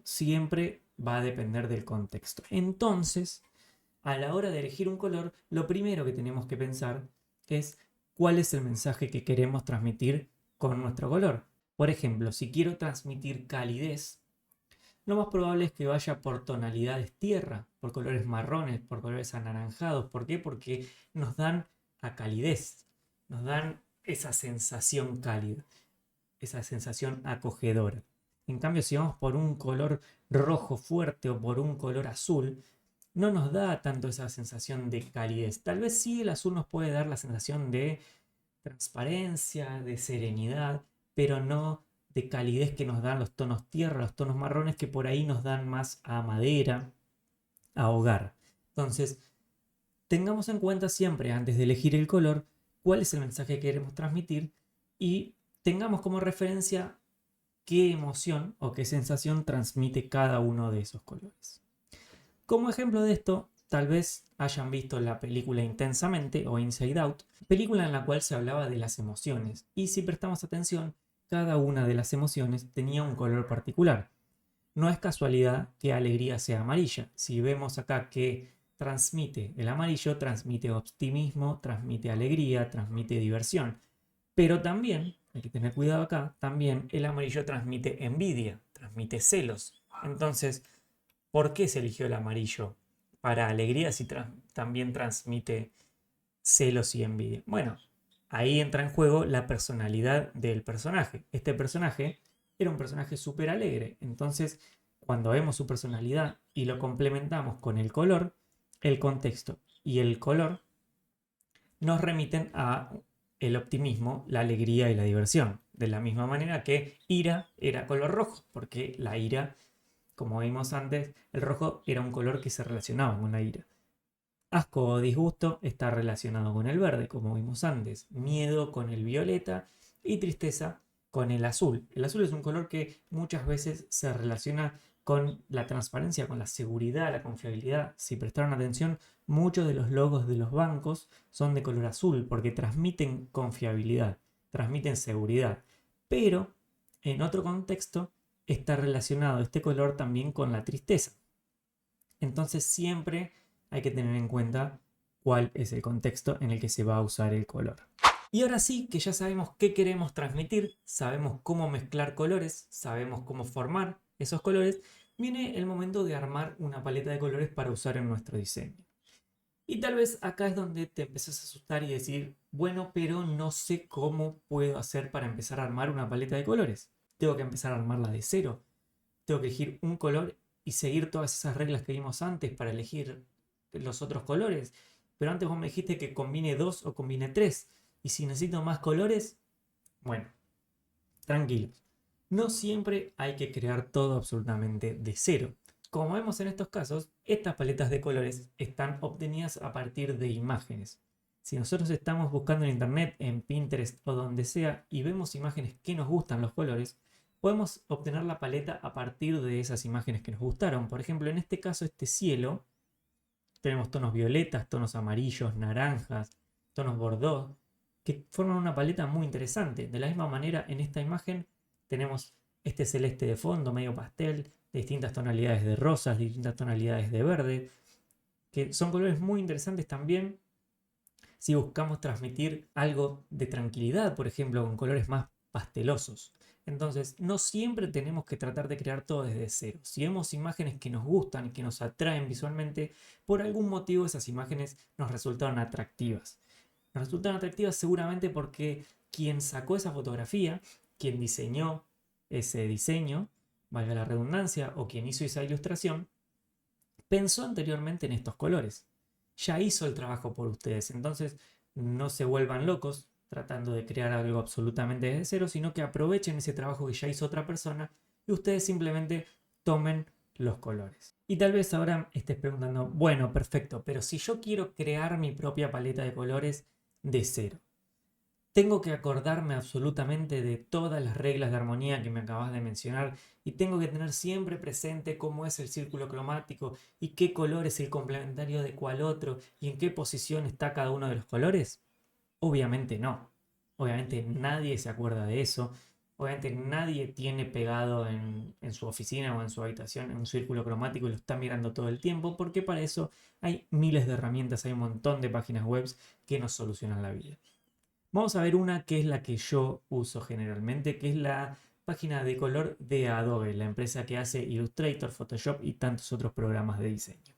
siempre va a depender del contexto. Entonces, a la hora de elegir un color, lo primero que tenemos que pensar es cuál es el mensaje que queremos transmitir con nuestro color. Por ejemplo, si quiero transmitir calidez, lo más probable es que vaya por tonalidades tierra, por colores marrones, por colores anaranjados. ¿Por qué? Porque nos dan a calidez, nos dan esa sensación cálida, esa sensación acogedora. En cambio, si vamos por un color rojo fuerte o por un color azul, no nos da tanto esa sensación de calidez. Tal vez sí el azul nos puede dar la sensación de transparencia, de serenidad, pero no de calidez que nos dan los tonos tierra, los tonos marrones que por ahí nos dan más a madera, a hogar. Entonces, tengamos en cuenta siempre antes de elegir el color cuál es el mensaje que queremos transmitir y tengamos como referencia qué emoción o qué sensación transmite cada uno de esos colores. Como ejemplo de esto, tal vez hayan visto la película Intensamente o Inside Out, película en la cual se hablaba de las emociones, y si prestamos atención, cada una de las emociones tenía un color particular. No es casualidad que alegría sea amarilla. Si vemos acá que transmite el amarillo, transmite optimismo, transmite alegría, transmite diversión. Pero también, hay que tener cuidado acá, también el amarillo transmite envidia, transmite celos. Entonces, ¿por qué se eligió el amarillo para alegría si también transmite celos y envidia? Bueno, ahí entra en juego la personalidad del personaje. Este personaje era un personaje súper alegre. Entonces, cuando vemos su personalidad y lo complementamos con el color, el contexto y el color nos remiten a el optimismo, la alegría y la diversión. De la misma manera que ira era color rojo, porque la ira, como vimos antes, el rojo era un color que se relacionaba con la ira. Asco o disgusto está relacionado con el verde, como vimos antes. Miedo con el violeta y tristeza con el azul. El azul es un color que muchas veces se relaciona con la transparencia, con la seguridad, la confiabilidad. Si prestaron atención, muchos de los logos de los bancos son de color azul porque transmiten confiabilidad, transmiten seguridad. Pero en otro contexto está relacionado este color también con la tristeza. Entonces siempre hay que tener en cuenta cuál es el contexto en el que se va a usar el color. Y ahora sí que ya sabemos qué queremos transmitir, sabemos cómo mezclar colores, sabemos cómo formar esos colores, viene el momento de armar una paleta de colores para usar en nuestro diseño. Y tal vez acá es donde te empezás a asustar y decir, bueno, pero no sé cómo puedo hacer para empezar a armar una paleta de colores. Tengo que empezar a armarla de cero. Tengo que elegir un color y seguir todas esas reglas que vimos antes para elegir los otros colores. Pero antes vos me dijiste que combine 2 o combine 3. Y si necesito más colores, bueno, tranquilos. No siempre hay que crear todo absolutamente de cero. Como vemos en estos casos, estas paletas de colores están obtenidas a partir de imágenes. Si nosotros estamos buscando en internet, en Pinterest o donde sea, y vemos imágenes que nos gustan los colores, podemos obtener la paleta a partir de esas imágenes que nos gustaron. Por ejemplo, en este caso, este cielo, tenemos tonos violetas, tonos amarillos, naranjas, tonos bordeaux, que forman una paleta muy interesante. De la misma manera, en esta imagen tenemos este celeste de fondo, medio pastel, de distintas tonalidades de rosas, de distintas tonalidades de verde, que son colores muy interesantes también si buscamos transmitir algo de tranquilidad, por ejemplo, con colores más pastelosos. Entonces, no siempre tenemos que tratar de crear todo desde cero. Si vemos imágenes que nos gustan y que nos atraen visualmente, por algún motivo esas imágenes nos resultaron atractivas. Nos resultaron atractivas seguramente porque quien sacó esa fotografía, quien diseñó ese diseño, valga la redundancia, o quien hizo esa ilustración, pensó anteriormente en estos colores. Ya hizo el trabajo por ustedes. Entonces, no se vuelvan locos tratando de crear algo absolutamente desde cero, sino que aprovechen ese trabajo que ya hizo otra persona y ustedes simplemente tomen los colores. Y tal vez ahora estés preguntando, bueno, perfecto, pero si yo quiero crear mi propia paleta de colores de cero, tengo que acordarme absolutamente de todas las reglas de armonía que me acabas de mencionar y tengo que tener siempre presente cómo es el círculo cromático y qué color es el complementario de cuál otro y en qué posición está cada uno de los colores. Obviamente no. Obviamente nadie se acuerda de eso. Obviamente nadie tiene pegado en su oficina o en su habitación un círculo cromático y lo está mirando todo el tiempo, porque para eso hay miles de herramientas, hay un montón de páginas web que nos solucionan la vida. Vamos a ver una que es la que yo uso generalmente, que es la página de color de Adobe, la empresa que hace Illustrator, Photoshop y tantos otros programas de diseño.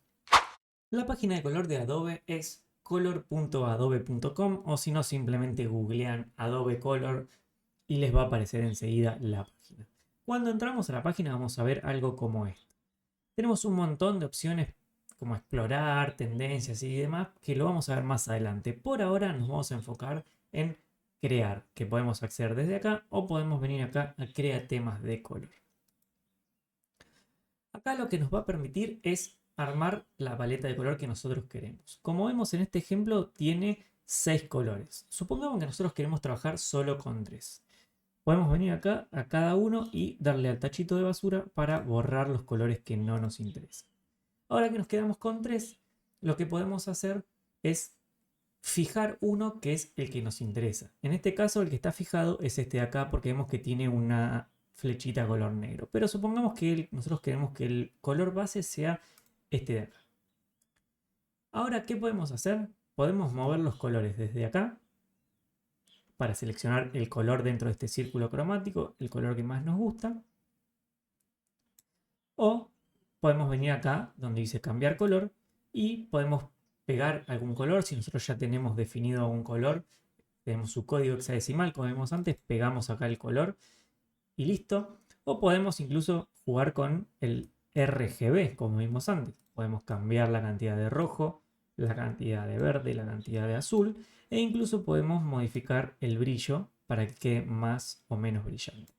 La página de color de Adobe es color.adobe.com, o si no, simplemente googlean Adobe Color y les va a aparecer enseguida la página. Cuando entramos a la página vamos a ver algo como esto. Tenemos un montón de opciones como explorar, tendencias y demás, que lo vamos a ver más adelante. Por ahora nos vamos a enfocar en crear, que podemos acceder desde acá o podemos venir acá a crear temas de color. Acá lo que nos va a permitir es armar la paleta de color que nosotros queremos. Como vemos en este ejemplo, tiene 6 colores. Supongamos que nosotros queremos trabajar solo con 3. Podemos venir acá a cada uno y darle al tachito de basura para borrar los colores que no nos interesan. Ahora que nos quedamos con 3, lo que podemos hacer es fijar uno que es el que nos interesa. En este caso, el que está fijado es este de acá porque vemos que tiene una flechita color negro. Pero supongamos que nosotros queremos que el color base sea este de acá. Ahora, ¿qué podemos hacer? Podemos mover los colores desde acá para seleccionar el color dentro de este círculo cromático, el color que más nos gusta. O podemos venir acá donde dice cambiar color y podemos pegar algún color. Si nosotros ya tenemos definido un color, tenemos su código hexadecimal, como vimos antes, pegamos acá el color y listo. O podemos incluso jugar con el RGB, como vimos antes. Podemos cambiar la cantidad de rojo, la cantidad de verde, la cantidad de azul, e incluso podemos modificar el brillo para que quede más o menos brillante.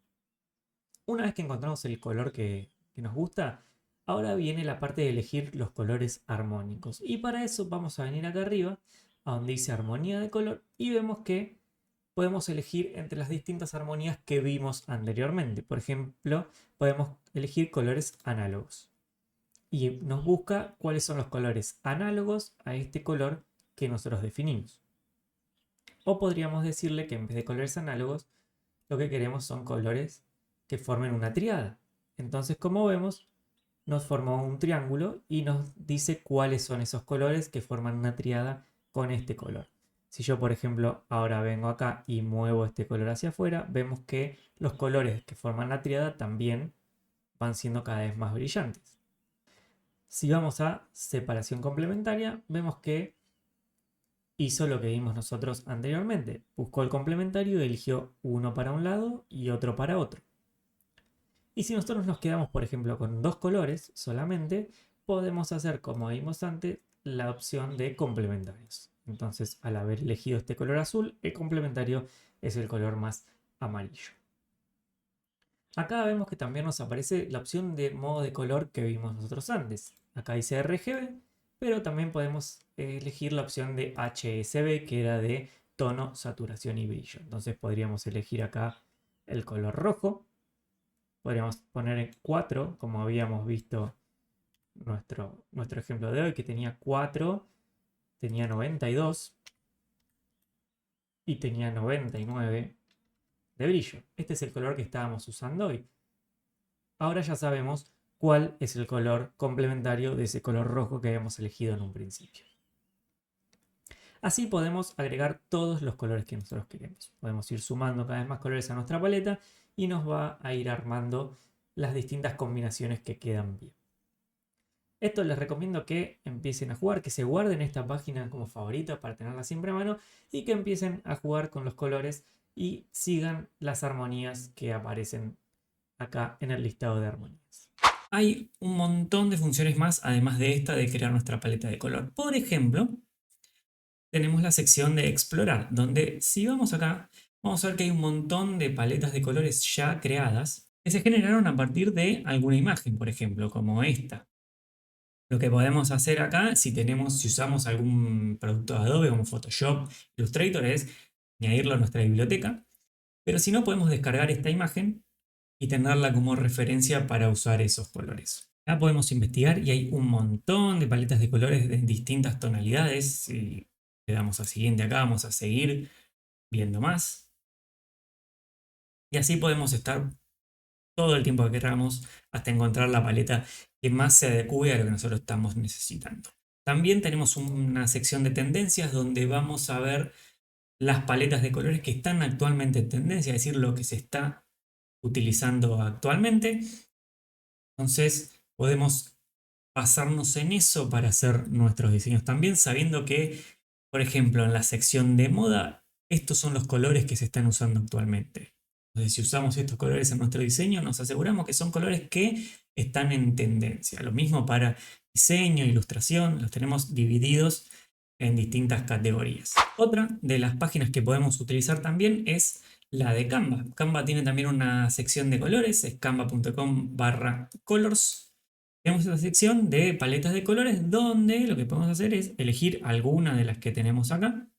Una vez que encontramos el color que nos gusta, ahora viene la parte de elegir los colores armónicos. Y para eso vamos a venir acá arriba, a donde dice armonía de color, y vemos que podemos elegir entre las distintas armonías que vimos anteriormente. Por ejemplo, podemos elegir colores análogos. Y nos busca cuáles son los colores análogos a este color que nosotros definimos. O podríamos decirle que en vez de colores análogos, lo que queremos son colores que formen una tríada. Entonces, como vemos, nos formó un triángulo y nos dice cuáles son esos colores que forman una tríada con este color. Si yo, por ejemplo, ahora vengo acá y muevo este color hacia afuera, vemos que los colores que forman la tríada también van siendo cada vez más brillantes. Si vamos a separación complementaria, vemos que hizo lo que vimos nosotros anteriormente. Buscó el complementario y eligió uno para un lado y otro para otro. Y si nosotros nos quedamos, por ejemplo, con dos colores solamente, podemos hacer, como vimos antes, la opción de complementarios. Entonces, al haber elegido este color azul, el complementario es el color más amarillo. Acá vemos que también nos aparece la opción de modo de color que vimos nosotros antes. Acá dice RGB, pero también podemos elegir la opción de HSB, que era de tono, saturación y brillo. Entonces podríamos elegir acá el color rojo. Podríamos poner en 4, como habíamos visto nuestro ejemplo de hoy, que tenía 4, tenía 92 y tenía 99 de brillo. Este es el color que estábamos usando hoy. Ahora ya sabemos cuál es el color complementario de ese color rojo que habíamos elegido en un principio. Así podemos agregar todos los colores que nosotros queremos. Podemos ir sumando cada vez más colores a nuestra paleta y nos va a ir armando las distintas combinaciones que quedan bien. Esto les recomiendo que empiecen a jugar, que se guarden esta página como favorita para tenerla siempre a mano y que empiecen a jugar con los colores y sigan las armonías que aparecen acá en el listado de armonías. Hay un montón de funciones más, además de esta de crear nuestra paleta de color. Por ejemplo, tenemos la sección de explorar, donde si vamos acá, vamos a ver que hay un montón de paletas de colores ya creadas que se generaron a partir de alguna imagen, por ejemplo, como esta. Lo que podemos hacer acá, si usamos algún producto de Adobe como Photoshop, Illustrator, es añadirlo a nuestra biblioteca. Pero si no, podemos descargar esta imagen y tenerla como referencia para usar esos colores. Acá podemos investigar y hay un montón de paletas de colores de distintas tonalidades. Si le damos a siguiente acá, vamos a seguir viendo más. Y así podemos estar todo el tiempo que queramos hasta encontrar la paleta que más se adecue a lo que nosotros estamos necesitando. También tenemos una sección de tendencias donde vamos a ver las paletas de colores que están actualmente en tendencia, es decir, lo que se está utilizando actualmente. Entonces podemos basarnos en eso para hacer nuestros diseños también, sabiendo que, por ejemplo, en la sección de moda, estos son los colores que se están usando actualmente. Entonces, si usamos estos colores en nuestro diseño, nos aseguramos que son colores que están en tendencia. Lo mismo para diseño, ilustración, los tenemos divididos en distintas categorías. Otra de las páginas que podemos utilizar también es la de Canva. Canva tiene también una sección de colores, es canva.com/colors. Tenemos esta sección de paletas de colores donde lo que podemos hacer es elegir alguna de las que tenemos acá.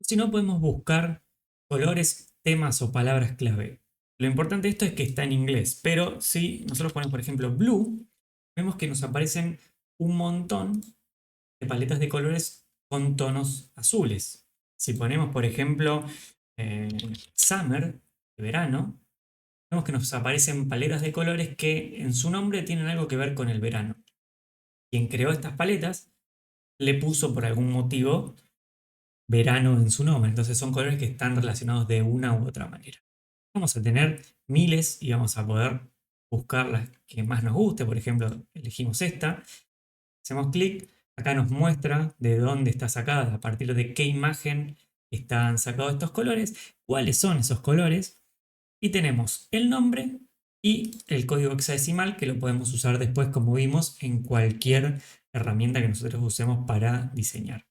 Si no, podemos buscar colores, temas o palabras clave. Lo importante de esto es que está en inglés, pero si nosotros ponemos, por ejemplo, blue, vemos que nos aparecen un montón de paletas de colores con tonos azules. Si ponemos, por ejemplo, summer, de verano, vemos que nos aparecen paletas de colores que en su nombre tienen algo que ver con el verano. Quien creó estas paletas le puso por algún motivo verano en su nombre. Entonces son colores que están relacionados de una u otra manera. Vamos a tener miles y vamos a poder buscar las que más nos guste. Por ejemplo, elegimos esta, hacemos clic, acá nos muestra de dónde está sacada, a partir de qué imagen están sacados estos colores, cuáles son esos colores, y tenemos el nombre y el código hexadecimal que lo podemos usar después, como vimos, en cualquier herramienta que nosotros usemos para diseñar.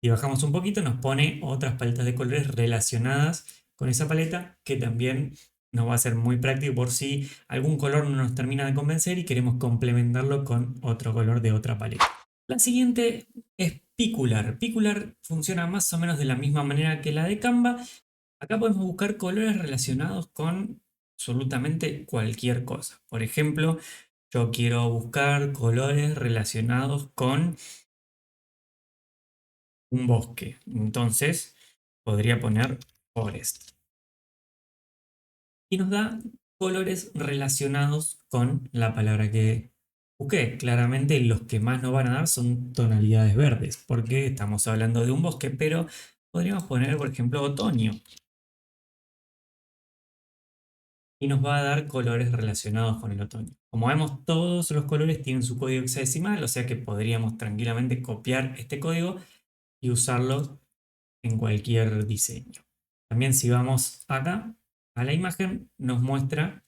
Si bajamos un poquito nos pone otras paletas de colores relacionadas con esa paleta que también nos va a ser muy práctico por si algún color no nos termina de convencer y queremos complementarlo con otro color de otra paleta. La siguiente es Picular. Picular funciona más o menos de la misma manera que la de Canva. Acá podemos buscar colores relacionados con absolutamente cualquier cosa. Por ejemplo, yo quiero buscar colores relacionados con un bosque. Entonces podría poner forest. Y nos da colores relacionados con la palabra que busqué. Claramente los que más nos van a dar son tonalidades verdes, porque estamos hablando de un bosque, pero podríamos poner, por ejemplo, otoño. Y nos va a dar colores relacionados con el otoño. Como vemos, todos los colores tienen su código hexadecimal, o sea que podríamos tranquilamente copiar este código y usarlo en cualquier diseño. También si vamos acá a la imagen, nos muestra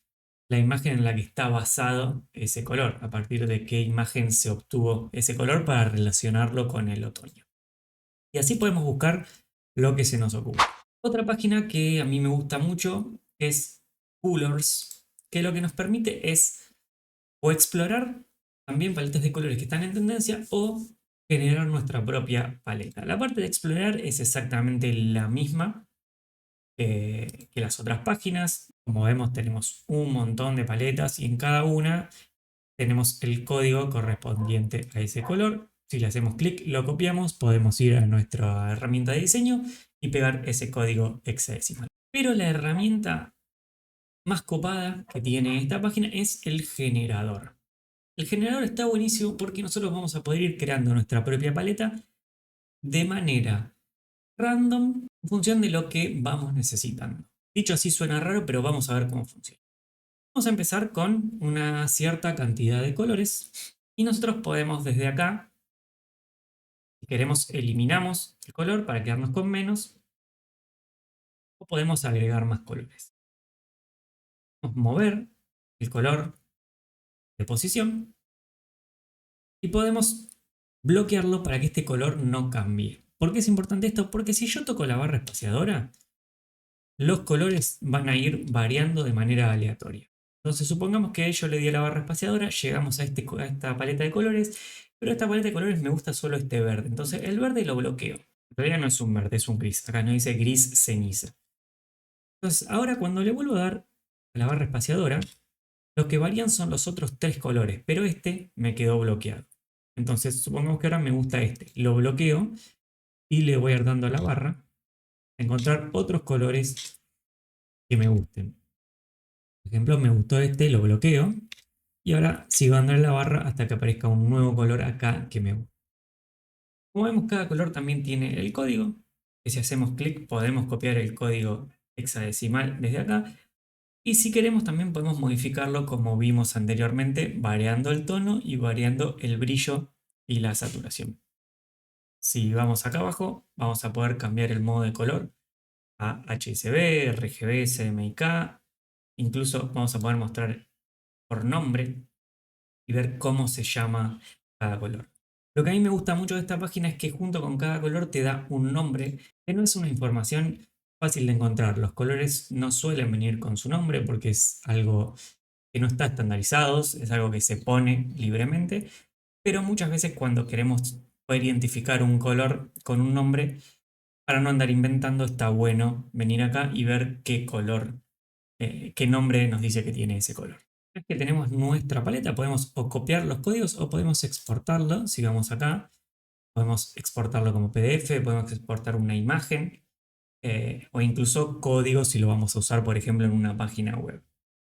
la imagen en la que está basado ese color, a partir de qué imagen se obtuvo ese color para relacionarlo con el otoño. Y así podemos buscar lo que se nos ocurre. Otra página que a mí me gusta mucho es Colors, que lo que nos permite es o explorar también paletas de colores que están en tendencia o generar nuestra propia paleta. La parte de explorar es exactamente la misma que las otras páginas. Como vemos, tenemos un montón de paletas y en cada una tenemos el código correspondiente a ese color. Si le hacemos clic, lo copiamos, podemos ir a nuestra herramienta de diseño y pegar ese código hexadecimal. Pero la herramienta más copada que tiene esta página es el generador. El generador está buenísimo porque nosotros vamos a poder ir creando nuestra propia paleta de manera random en función de lo que vamos necesitando. Dicho así suena raro, pero vamos a ver cómo funciona. Vamos a empezar con una cierta cantidad de colores y nosotros podemos desde acá, si queremos, eliminamos el color para quedarnos con menos o podemos agregar más colores. Vamos a mover el color de posición y podemos bloquearlo para que este color no cambie. ¿Por qué es importante esto? Porque si yo toco la barra espaciadora, los colores van a ir variando de manera aleatoria. Entonces supongamos que yo le di a la barra espaciadora, llegamos a esta paleta de colores, pero esta paleta de colores me gusta solo este verde. Entonces el verde lo bloqueo. En realidad no es un verde, es un gris. Acá nos dice gris ceniza. Entonces ahora cuando le vuelvo a dar a la barra espaciadora, lo que varían son los otros tres colores, pero este me quedó bloqueado. Entonces supongamos que ahora me gusta este. Lo bloqueo y le voy a ir dando a la barra a encontrar otros colores que me gusten. Por ejemplo, me gustó este, lo bloqueo. Y ahora sigo dando en la barra hasta que aparezca un nuevo color acá que me gusta. Como vemos, cada color también tiene el código. Que si hacemos clic podemos copiar el código hexadecimal desde acá. Y si queremos también podemos modificarlo como vimos anteriormente, variando el tono y variando el brillo y la saturación. Si vamos acá abajo, vamos a poder cambiar el modo de color a HSB, RGB, CMYK. Incluso vamos a poder mostrar por nombre y ver cómo se llama cada color. Lo que a mí me gusta mucho de esta página es que junto con cada color te da un nombre, que no es una información fácil de encontrar. Los colores no suelen venir con su nombre porque es algo que no está estandarizado, es algo que se pone libremente, pero muchas veces cuando queremos poder identificar un color con un nombre, para no andar inventando, está bueno venir acá y ver qué color, qué nombre nos dice que tiene ese color. Una vez que tenemos nuestra paleta, podemos o copiar los códigos o podemos exportarlo. Si vamos acá, podemos exportarlo como PDF, podemos exportar una imagen o incluso código si lo vamos a usar, por ejemplo, en una página web.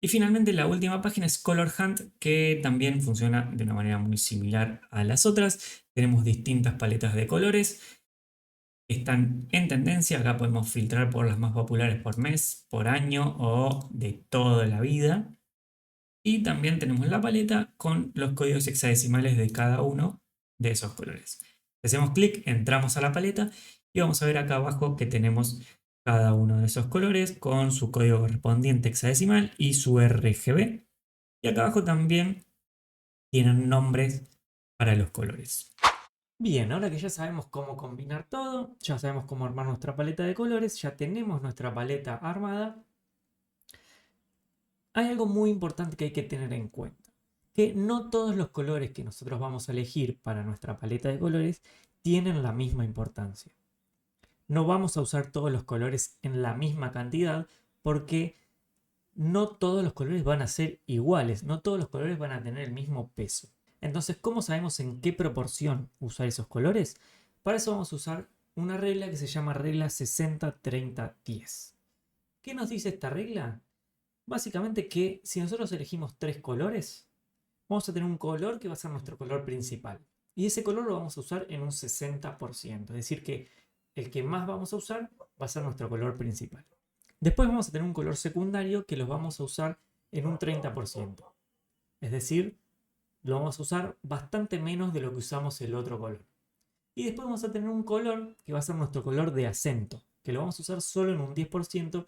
Y finalmente la última página es Color Hunt, que también funciona de una manera muy similar a las otras. Tenemos distintas paletas de colores que están en tendencia. Acá podemos filtrar por las más populares por mes, por año o de toda la vida. Y también tenemos la paleta con los códigos hexadecimales de cada uno de esos colores. Si hacemos clic, entramos a la paleta y vamos a ver acá abajo que tenemos cada uno de esos colores con su código correspondiente hexadecimal y su RGB. Y acá abajo también tienen nombres para los colores. Bien, ahora que ya sabemos cómo combinar todo, ya sabemos cómo armar nuestra paleta de colores, ya tenemos nuestra paleta armada, hay algo muy importante que hay que tener en cuenta, que no todos los colores que nosotros vamos a elegir para nuestra paleta de colores tienen la misma importancia. No vamos a usar todos los colores en la misma cantidad porque no todos los colores van a ser iguales, no todos los colores van a tener el mismo peso. Entonces, ¿cómo sabemos en qué proporción usar esos colores? Para eso vamos a usar una regla que se llama regla 60-30-10. ¿Qué nos dice esta regla? Básicamente que si nosotros elegimos 3 colores, vamos a tener un color que va a ser nuestro color principal. Y ese color lo vamos a usar en un 60%. Es decir, que el que más vamos a usar va a ser nuestro color principal. Después vamos a tener un color secundario que los vamos a usar en un 30%. Es decir, lo vamos a usar bastante menos de lo que usamos el otro color. Y después vamos a tener un color que va a ser nuestro color de acento, que lo vamos a usar solo en un 10%.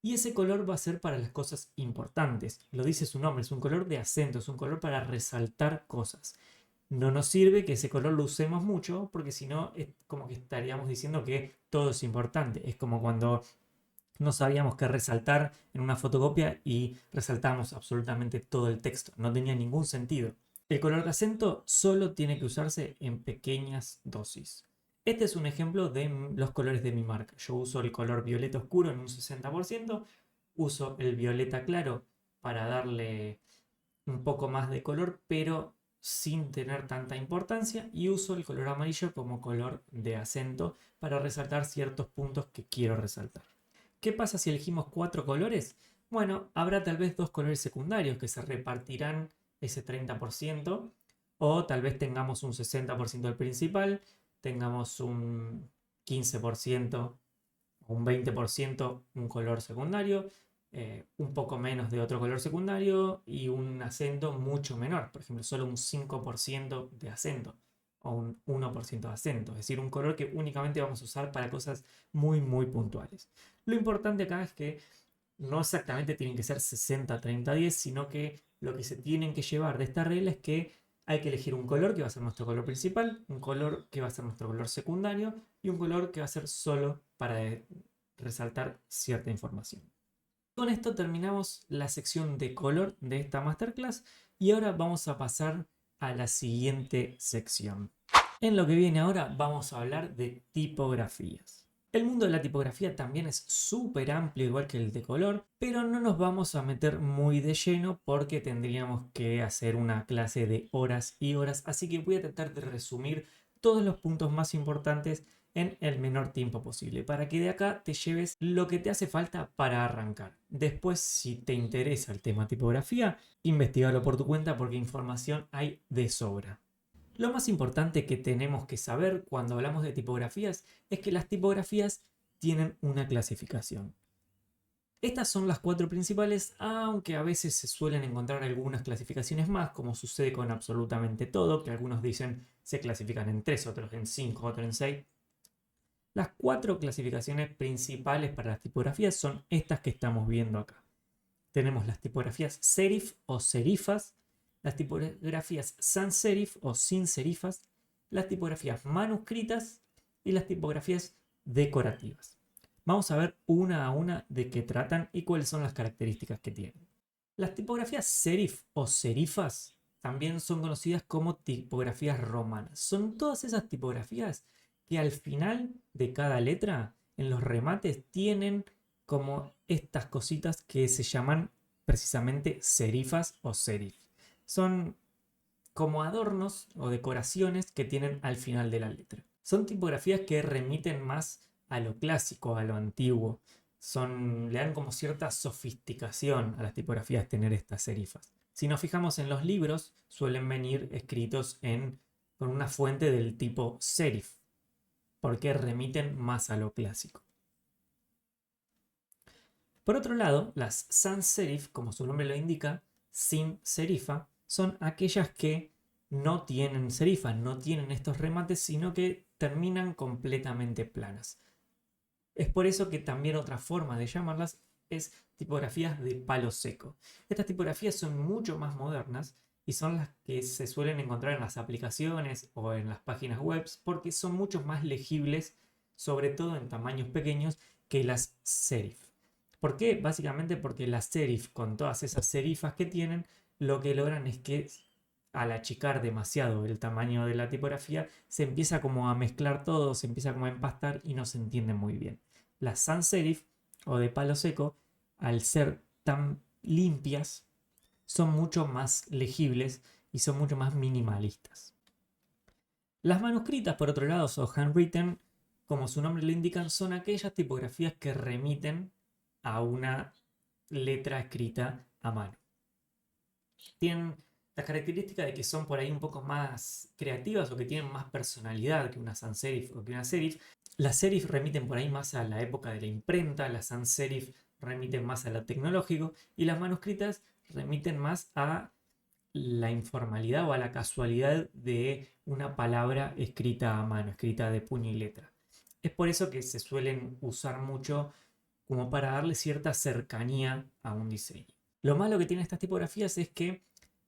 Y ese color va a ser para las cosas importantes. Lo dice su nombre, es un color de acento, es un color para resaltar cosas. No nos sirve que ese color lo usemos mucho, porque si no es como que estaríamos diciendo que todo es importante. Es como cuando no sabíamos qué resaltar en una fotocopia y resaltamos absolutamente todo el texto. No tenía ningún sentido. El color de acento solo tiene que usarse en pequeñas dosis. Este es un ejemplo de los colores de mi marca. Yo uso el color violeta oscuro en un 60%, uso el violeta claro para darle un poco más de color, pero sin tener tanta importancia, y uso el color amarillo como color de acento para resaltar ciertos puntos que quiero resaltar. ¿Qué pasa si elegimos 4 colores? Bueno, habrá tal vez 2 colores secundarios que se repartirán ese 30%, o tal vez tengamos un 60% del principal, tengamos un 15% o un 20% un color secundario, un poco menos de otro color secundario y un acento mucho menor, por ejemplo, solo un 5% de acento o un 1% de acento, es decir, un color que únicamente vamos a usar para cosas muy muy puntuales. Lo importante acá es que no exactamente tienen que ser 60-30-10, sino que lo que se tienen que llevar de esta regla es que hay que elegir un color que va a ser nuestro color principal, un color que va a ser nuestro color secundario y un color que va a ser solo para resaltar cierta información. Con esto terminamos la sección de color de esta masterclass y ahora vamos a pasar a la siguiente sección. En lo que viene ahora vamos a hablar de tipografías. El mundo de la tipografía también es súper amplio, igual que el de color, pero no nos vamos a meter muy de lleno porque tendríamos que hacer una clase de horas y horas, así que voy a tratar de resumir todos los puntos más importantes en el menor tiempo posible, para que de acá te lleves lo que te hace falta para arrancar. Después, si te interesa el tema tipografía, investigalo por tu cuenta porque información hay de sobra. Lo más importante que tenemos que saber cuando hablamos de tipografías es que las tipografías tienen una clasificación. Estas son las 4 principales, aunque a veces se suelen encontrar algunas clasificaciones más, como sucede con absolutamente todo, que algunos dicen se clasifican en 3, otros en 5, otros en 6. Las 4 clasificaciones principales para las tipografías son estas que estamos viendo acá. Tenemos las tipografías serif o serifas, las tipografías sans serif o sin serifas, las tipografías manuscritas y las tipografías decorativas. Vamos a ver una a una de qué tratan y cuáles son las características que tienen. Las tipografías serif o serifas también son conocidas como tipografías romanas. Son todas esas tipografías que al final de cada letra, en los remates, tienen como estas cositas que se llaman precisamente serifas o serif. Son como adornos o decoraciones que tienen al final de la letra. Son tipografías que remiten más a lo clásico, a lo antiguo. Le dan como cierta sofisticación a las tipografías tener estas serifas. Si nos fijamos en los libros, suelen venir escritos con una fuente del tipo serif, porque remiten más a lo clásico. Por otro lado, las sans serif, como su nombre lo indica, sin serifa, son aquellas que no tienen serifa, no tienen estos remates, sino que terminan completamente planas. Es por eso que también otra forma de llamarlas es tipografías de palo seco. Estas tipografías son mucho más modernas y son las que se suelen encontrar en las aplicaciones o en las páginas web porque son mucho más legibles, sobre todo en tamaños pequeños, que las serif. ¿Por qué? Básicamente porque las serif, con todas esas serifas que tienen, lo que logran es que al achicar demasiado el tamaño de la tipografía, se empieza como a mezclar todo, se empieza como a empastar y no se entiende muy bien. Las sans serif o de palo seco, al ser tan limpias, son mucho más legibles y son mucho más minimalistas. Las manuscritas, por otro lado, o handwritten, como su nombre lo indican, son aquellas tipografías que remiten a una letra escrita a mano. Tienen la característica de que son por ahí un poco más creativas o que tienen más personalidad que una sans serif o que una serif. Las serif remiten por ahí más a la época de la imprenta, las sans serif remiten más a lo tecnológico y las manuscritas remiten más a la informalidad o a la casualidad de una palabra escrita a mano, escrita de puño y letra. Es por eso que se suelen usar mucho como para darle cierta cercanía a un diseño. Lo malo que tienen estas tipografías es que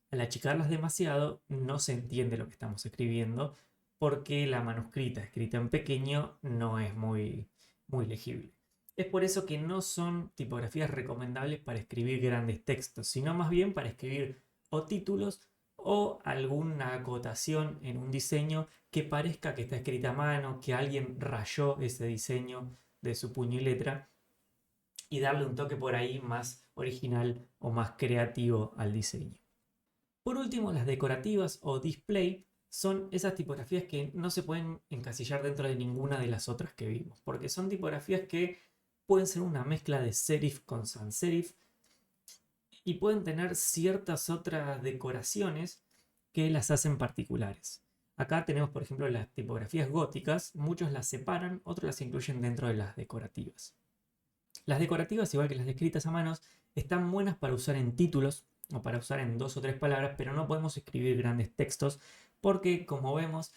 al achicarlas demasiado no se entiende lo que estamos escribiendo porque la manuscrita escrita en pequeño no es muy legible. Es por eso que no son tipografías recomendables para escribir grandes textos, sino más bien para escribir o títulos o alguna acotación en un diseño que parezca que está escrita a mano, que alguien rayó ese diseño de su puño y letra y darle un toque por ahí más original o más creativo al diseño. Por último, las decorativas o display son esas tipografías que no se pueden encasillar dentro de ninguna de las otras que vimos, porque son tipografías que pueden ser una mezcla de serif con sans serif y pueden tener ciertas otras decoraciones que las hacen particulares. Acá tenemos, por ejemplo, las tipografías góticas, muchos las separan, otros las incluyen dentro de las decorativas. Las decorativas, igual que las escritas a manos, están buenas para usar en títulos o para usar en 2 o 3 palabras, pero no podemos escribir grandes textos porque, como vemos,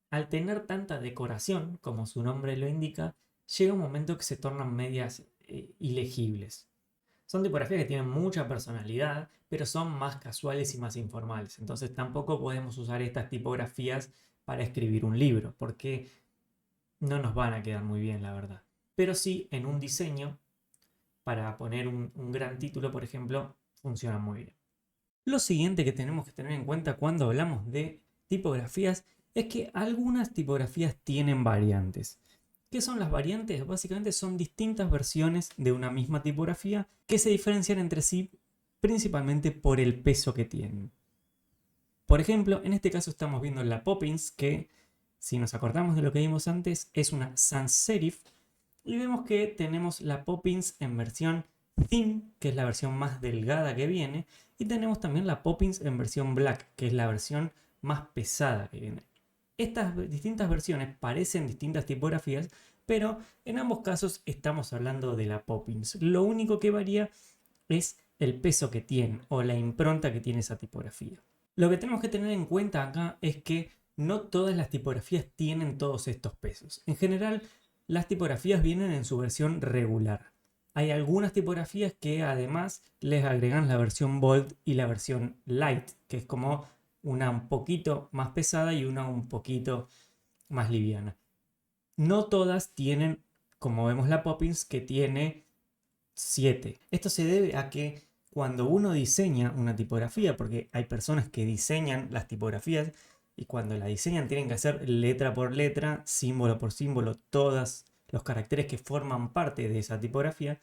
al tener tanta decoración, como su nombre lo indica, llega un momento que se tornan medias ilegibles. Son tipografías que tienen mucha personalidad, pero son más casuales y más informales. Entonces tampoco podemos usar estas tipografías para escribir un libro, porque no nos van a quedar muy bien, la verdad. Pero sí en un diseño, para poner un gran título, por ejemplo, funciona muy bien. Lo siguiente que tenemos que tener en cuenta cuando hablamos de tipografías es que algunas tipografías tienen variantes. ¿Qué son las variantes? Básicamente son distintas versiones de una misma tipografía que se diferencian entre sí principalmente por el peso que tienen. Por ejemplo, en este caso estamos viendo la Poppins, que si nos acordamos de lo que vimos antes es una sans serif, y vemos que tenemos la Poppins en versión thin, que es la versión más delgada que viene, y tenemos también la Poppins en versión black, que es la versión más pesada que viene. Estas distintas versiones parecen distintas tipografías, pero en ambos casos estamos hablando de la Poppins. Lo único que varía es el peso que tiene o la impronta que tiene esa tipografía. Lo que tenemos que tener en cuenta acá es que no todas las tipografías tienen todos estos pesos. En general, las tipografías vienen en su versión regular. Hay algunas tipografías que además les agregan la versión bold y la versión light, que es como una un poquito más pesada y una un poquito más liviana. No todas tienen, como vemos la Poppins, que tiene 7. Esto se debe a que cuando uno diseña una tipografía, porque hay personas que diseñan las tipografías y cuando la diseñan tienen que hacer letra por letra, símbolo por símbolo, todos los caracteres que forman parte de esa tipografía.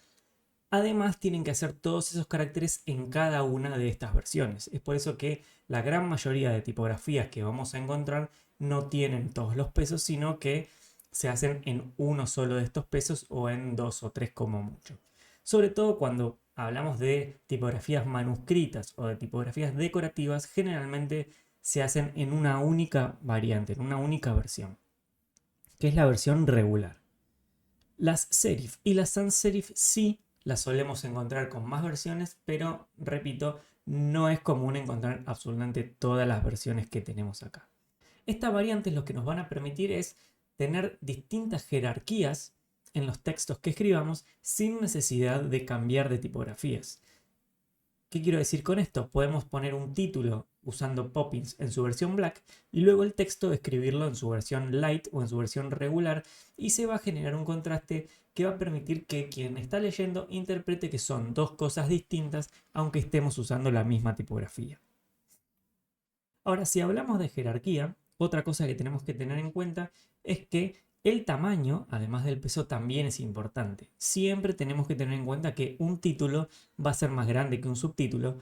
Además tienen que hacer todos esos caracteres en cada una de estas versiones. Es por eso que la gran mayoría de tipografías que vamos a encontrar no tienen todos los pesos, sino que se hacen en uno solo de estos pesos o en 2 o 3 como mucho. Sobre todo cuando hablamos de tipografías manuscritas o de tipografías decorativas, generalmente se hacen en una única variante, en una única versión, que es la versión regular. Las serif y las sans serif sí las solemos encontrar con más versiones, pero repito, no es común encontrar absolutamente todas las versiones que tenemos acá. Estas variantes lo que nos van a permitir es tener distintas jerarquías en los textos que escribamos sin necesidad de cambiar de tipografías. ¿Qué quiero decir con esto? Podemos poner un título usando Poppins en su versión Black y luego el texto escribirlo en su versión Light o en su versión regular y se va a generar un contraste que va a permitir que quien está leyendo interprete que son dos cosas distintas aunque estemos usando la misma tipografía. Ahora, si hablamos de jerarquía, otra cosa que tenemos que tener en cuenta es que el tamaño, además del peso, también es importante. Siempre tenemos que tener en cuenta que un título va a ser más grande que un subtítulo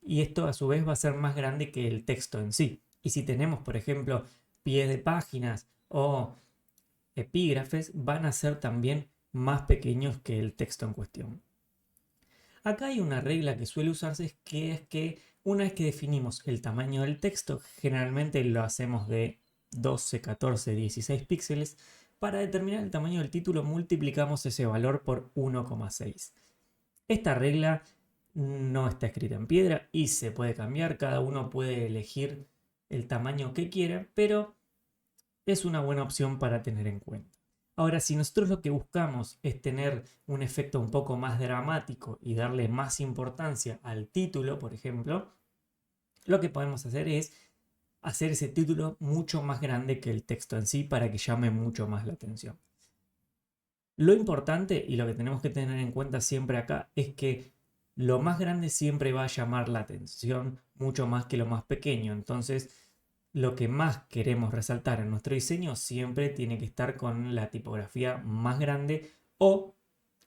y esto a su vez va a ser más grande que el texto en sí. Y si tenemos, por ejemplo, pies de páginas o epígrafes, van a ser también más pequeños que el texto en cuestión. Acá hay una regla que suele usarse, que es que una vez que definimos el tamaño del texto, generalmente lo hacemos de 12, 14, 16 píxeles. Para determinar el tamaño del título multiplicamos ese valor por 1,6. Esta regla no está escrita en piedra y se puede cambiar, cada uno puede elegir el tamaño que quiera, pero es una buena opción para tener en cuenta. Ahora, si nosotros lo que buscamos es tener un efecto un poco más dramático y darle más importancia al título, por ejemplo, lo que podemos hacer es hacer ese título mucho más grande que el texto en sí para que llame mucho más la atención. Lo importante y lo que tenemos que tener en cuenta siempre acá es que lo más grande siempre va a llamar la atención mucho más que lo más pequeño. Entonces, lo que más queremos resaltar en nuestro diseño siempre tiene que estar con la tipografía más grande o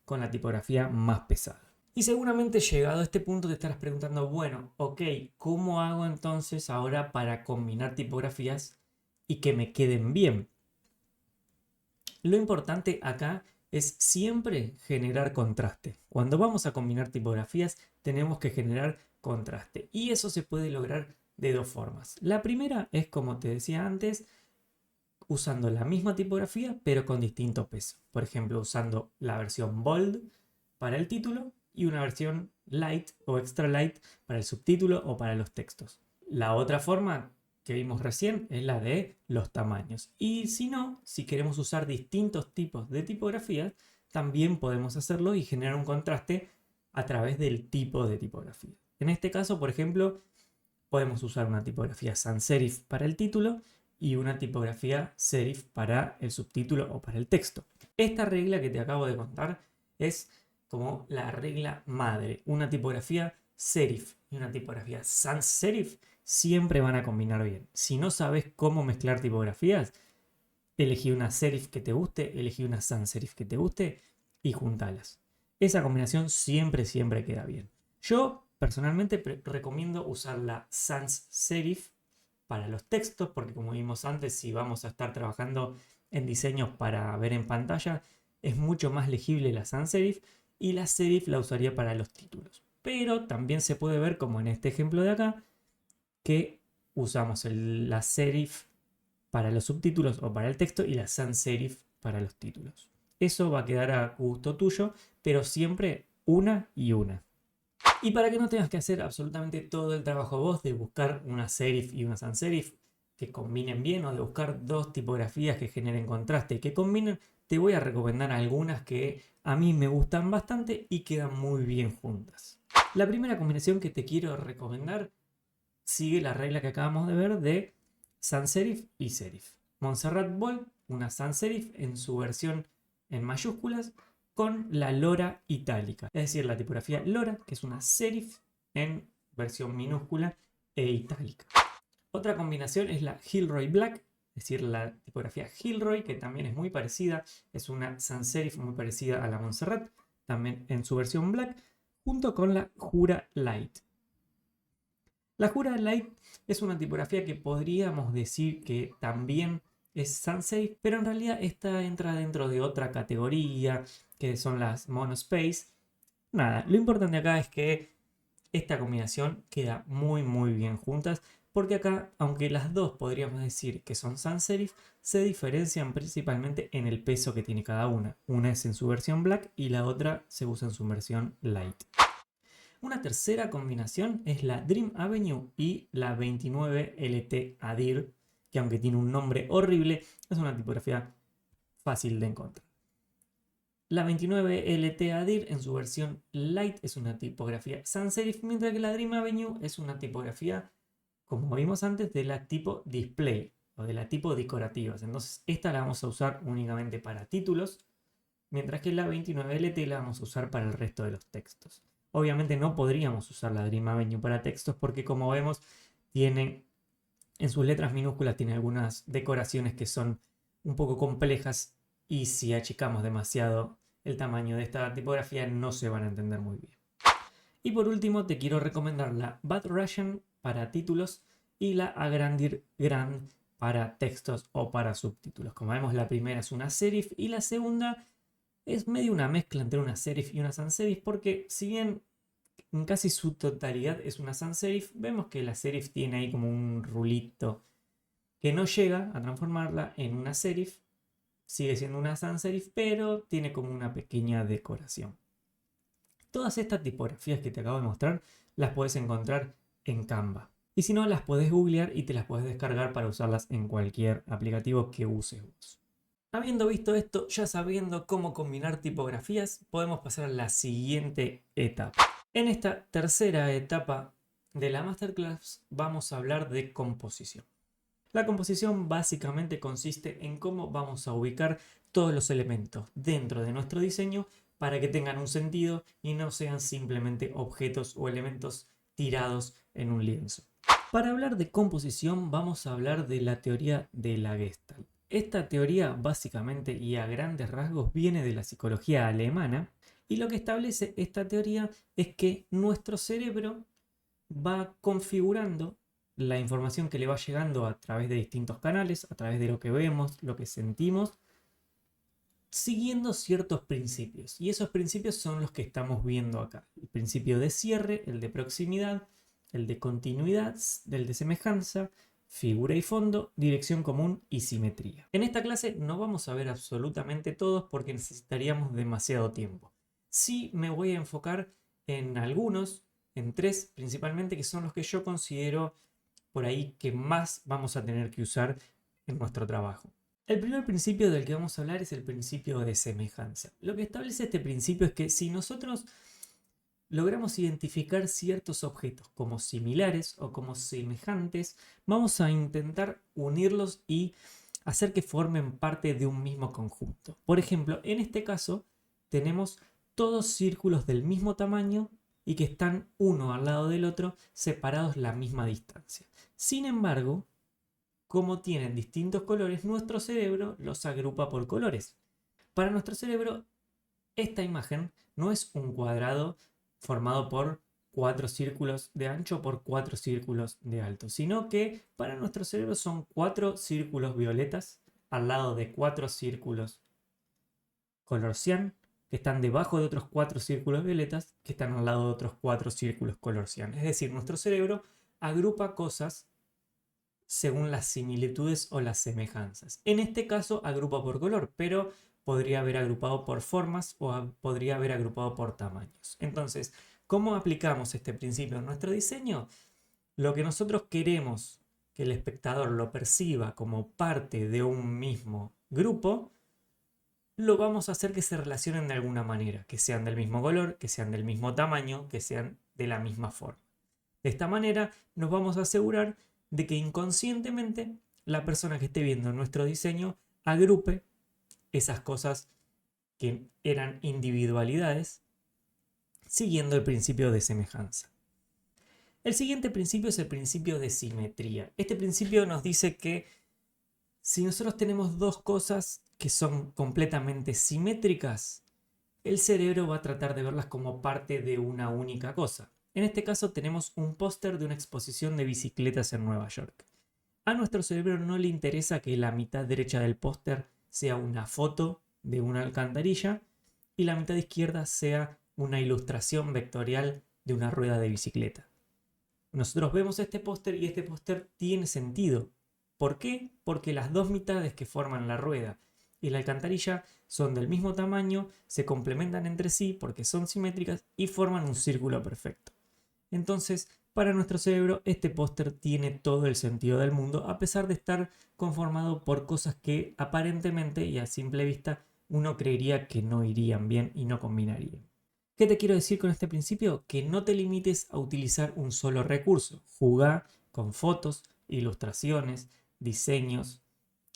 con la tipografía más pesada. Y seguramente llegado a este punto te estarás preguntando, bueno, ok, ¿cómo hago entonces ahora para combinar tipografías y que me queden bien? Lo importante acá es siempre generar contraste. Cuando vamos a combinar tipografías tenemos que generar contraste y eso se puede lograr de dos formas. La primera es, como te decía antes, usando la misma tipografía pero con distinto peso. Por ejemplo, usando la versión bold para el título y una versión light o extra light para el subtítulo o para los textos. La otra forma que vimos recién es la de los tamaños. Y si no, si queremos usar distintos tipos de tipografías, también podemos hacerlo y generar un contraste a través del tipo de tipografía. En este caso, por ejemplo, podemos usar una tipografía sans serif para el título y una tipografía serif para el subtítulo o para el texto. Esta regla que te acabo de contar es como la regla madre. Una tipografía serif y una tipografía sans serif siempre van a combinar bien. Si no sabes cómo mezclar tipografías, elegí una serif que te guste, elegí una sans serif que te guste y juntalas. Esa combinación siempre queda bien. Yo personalmente recomiendo usar la sans serif para los textos, porque como vimos antes, si vamos a estar trabajando en diseños para ver en pantalla, es mucho más legible la sans serif y la serif la usaría para los títulos. Pero también se puede ver, como en este ejemplo de acá, que usamos la serif para los subtítulos o para el texto y la sans serif para los títulos. Eso va a quedar a gusto tuyo, pero siempre una y una. Y para que no tengas que hacer absolutamente todo el trabajo vos de buscar una serif y una sans serif que combinen bien, o de buscar dos tipografías que generen contraste y que combinen, te voy a recomendar algunas que a mí me gustan bastante y quedan muy bien juntas. La primera combinación que te quiero recomendar sigue la regla que acabamos de ver de sans serif y serif. Montserrat Bold, una sans serif en su versión en mayúsculas con la lora itálica, es decir, la tipografía lora, que es una serif en versión minúscula e itálica. Otra combinación es la Gilroy Black, es decir, la tipografía Gilroy, que también es muy parecida, es una sans serif muy parecida a la Montserrat, también en su versión black, junto con la Jura Light. La Jura Light es una tipografía que podríamos decir que también es sans serif, pero en realidad esta entra dentro de otra categoría, que son las monospace. Nada, lo importante acá es que esta combinación queda muy bien juntas, porque acá, aunque las dos podríamos decir que son sans serif, se diferencian principalmente en el peso que tiene cada una. Una es en su versión black y la otra se usa en su versión light. Una tercera combinación es la Dream Avenue y la 29LT Adir, que aunque tiene un nombre horrible, es una tipografía fácil de encontrar. La 29 LT Adir en su versión Light es una tipografía sans serif, mientras que la Dream Avenue es una tipografía, como vimos antes, de la tipo display o de la tipo decorativas. Entonces esta la vamos a usar únicamente para títulos, mientras que la 29 LT la vamos a usar para el resto de los textos. Obviamente no podríamos usar la Dream Avenue para textos porque, como vemos, tiene en sus letras minúsculas tiene algunas decoraciones que son un poco complejas y si achicamos demasiado el tamaño de esta tipografía no se van a entender muy bien. Y por último te quiero recomendar la Bad Russian para títulos y la Agrandir Grand para textos o para subtítulos. Como vemos, la primera es una serif y la segunda es medio una mezcla entre una serif y una sans serif, porque si bien en casi su totalidad es una sans serif, vemos que la serif tiene ahí como un rulito que no llega a transformarla en una serif. Sigue siendo una sans serif, pero tiene como una pequeña decoración. Todas estas tipografías que te acabo de mostrar las puedes encontrar en Canva. Y si no, las puedes googlear y te las puedes descargar para usarlas en cualquier aplicativo que uses vos. Habiendo visto esto, ya sabiendo cómo combinar tipografías, podemos pasar a la siguiente etapa. En esta tercera etapa de la Masterclass vamos a hablar de composición. La composición básicamente consiste en cómo vamos a ubicar todos los elementos dentro de nuestro diseño para que tengan un sentido y no sean simplemente objetos o elementos tirados en un lienzo. Para hablar de composición vamos a hablar de la teoría de la Gestalt. Esta teoría básicamente y a grandes rasgos viene de la psicología alemana y lo que establece esta teoría es que nuestro cerebro va configurando la información que le va llegando a través de distintos canales, a través de lo que vemos, lo que sentimos, siguiendo ciertos principios. Y esos principios son los que estamos viendo acá. El principio de cierre, el de proximidad, el de continuidad, el de semejanza, figura y fondo, dirección común y simetría. En esta clase no vamos a ver absolutamente todos porque necesitaríamos demasiado tiempo. Sí me voy a enfocar en algunos, en tres principalmente, que son los que yo considero por ahí que más vamos a tener que usar en nuestro trabajo. El primer principio del que vamos a hablar es el principio de semejanza. Lo que establece este principio es que si nosotros logramos identificar ciertos objetos como similares o como semejantes, vamos a intentar unirlos y hacer que formen parte de un mismo conjunto. Por ejemplo, en este caso tenemos todos círculos del mismo tamaño y que están uno al lado del otro separados la misma distancia. Sin embargo, como tienen distintos colores, nuestro cerebro los agrupa por colores. Para nuestro cerebro, esta imagen no es un cuadrado formado por 4 círculos de ancho por 4 círculos de alto, sino que para nuestro cerebro son 4 círculos violetas al lado de 4 círculos color cian, que están debajo de otros 4 círculos violetas que están al lado de otros 4 círculos color cian. Es decir, nuestro cerebro agrupa cosas según las similitudes o las semejanzas. En este caso agrupa por color, pero podría haber agrupado por formas o podría haber agrupado por tamaños. Entonces, ¿cómo aplicamos este principio en nuestro diseño? Lo que nosotros queremos que el espectador lo perciba como parte de un mismo grupo, lo vamos a hacer que se relacionen de alguna manera, que sean del mismo color, que sean del mismo tamaño, que sean de la misma forma. De esta manera nos vamos a asegurar de que inconscientemente la persona que esté viendo nuestro diseño agrupe esas cosas que eran individualidades siguiendo el principio de semejanza. El siguiente principio es el principio de simetría. Este principio nos dice que si nosotros tenemos dos cosas que son completamente simétricas, el cerebro va a tratar de verlas como parte de una única cosa. En este caso tenemos un póster de una exposición de bicicletas en Nueva York. A nuestro cerebro no le interesa que la mitad derecha del póster sea una foto de una alcantarilla y la mitad izquierda sea una ilustración vectorial de una rueda de bicicleta. Nosotros vemos este póster y este póster tiene sentido. ¿Por qué? Porque las dos mitades que forman la rueda y la alcantarilla son del mismo tamaño, se complementan entre sí porque son simétricas y forman un círculo perfecto. Entonces, para nuestro cerebro, este póster tiene todo el sentido del mundo, a pesar de estar conformado por cosas que aparentemente y a simple vista uno creería que no irían bien y no combinarían. ¿Qué te quiero decir con este principio? Que no te limites a utilizar un solo recurso. Jugá con fotos, ilustraciones, diseños,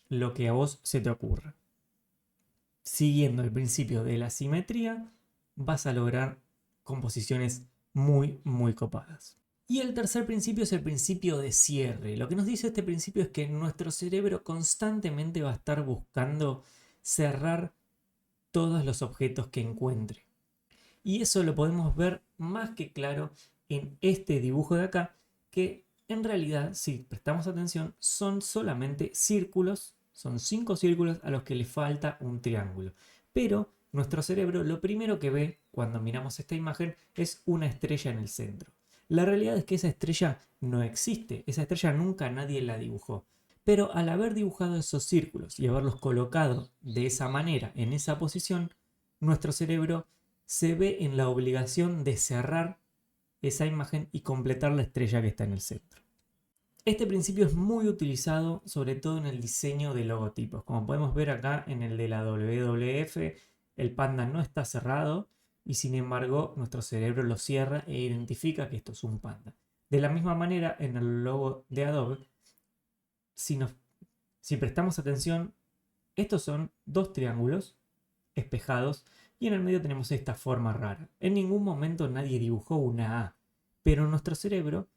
lo que a vos se te ocurra. Siguiendo el principio de la simetría, vas a lograr composiciones muy copadas. Y el tercer principio es el principio de cierre. Lo que nos dice este principio es que nuestro cerebro constantemente va a estar buscando cerrar todos los objetos que encuentre. Y eso lo podemos ver más que claro en este dibujo de acá, que en realidad, si prestamos atención, son solamente círculos, son 5 círculos a los que le falta un triángulo. Pero nuestro cerebro lo primero que ve cuando miramos esta imagen es una estrella en el centro. La realidad es que esa estrella no existe, esa estrella nunca nadie la dibujó. Pero al haber dibujado esos círculos y haberlos colocado de esa manera, en esa posición, nuestro cerebro se ve en la obligación de cerrar esa imagen y completar la estrella que está en el centro. Este principio es muy utilizado sobre todo en el diseño de logotipos. Como podemos ver acá en el de la WWF, el panda no está cerrado y sin embargo nuestro cerebro lo cierra e identifica que esto es un panda. De la misma manera, en el logo de Adobe, si prestamos atención, estos son dos triángulos espejados y en el medio tenemos esta forma rara. En ningún momento nadie dibujó una A, pero nuestro cerebro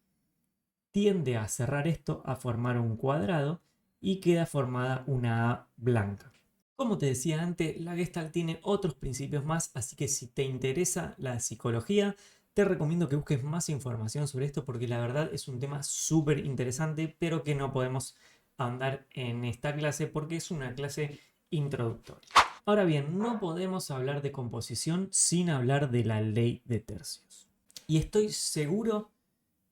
tiende a cerrar esto, a formar un cuadrado y queda formada una A blanca. Como te decía antes, la Gestalt tiene otros principios más, así que si te interesa la psicología, te recomiendo que busques más información sobre esto porque la verdad es un tema súper interesante, pero que no podemos ahondar en esta clase porque es una clase introductoria. Ahora bien, no podemos hablar de composición sin hablar de la ley de tercios. Y estoy seguro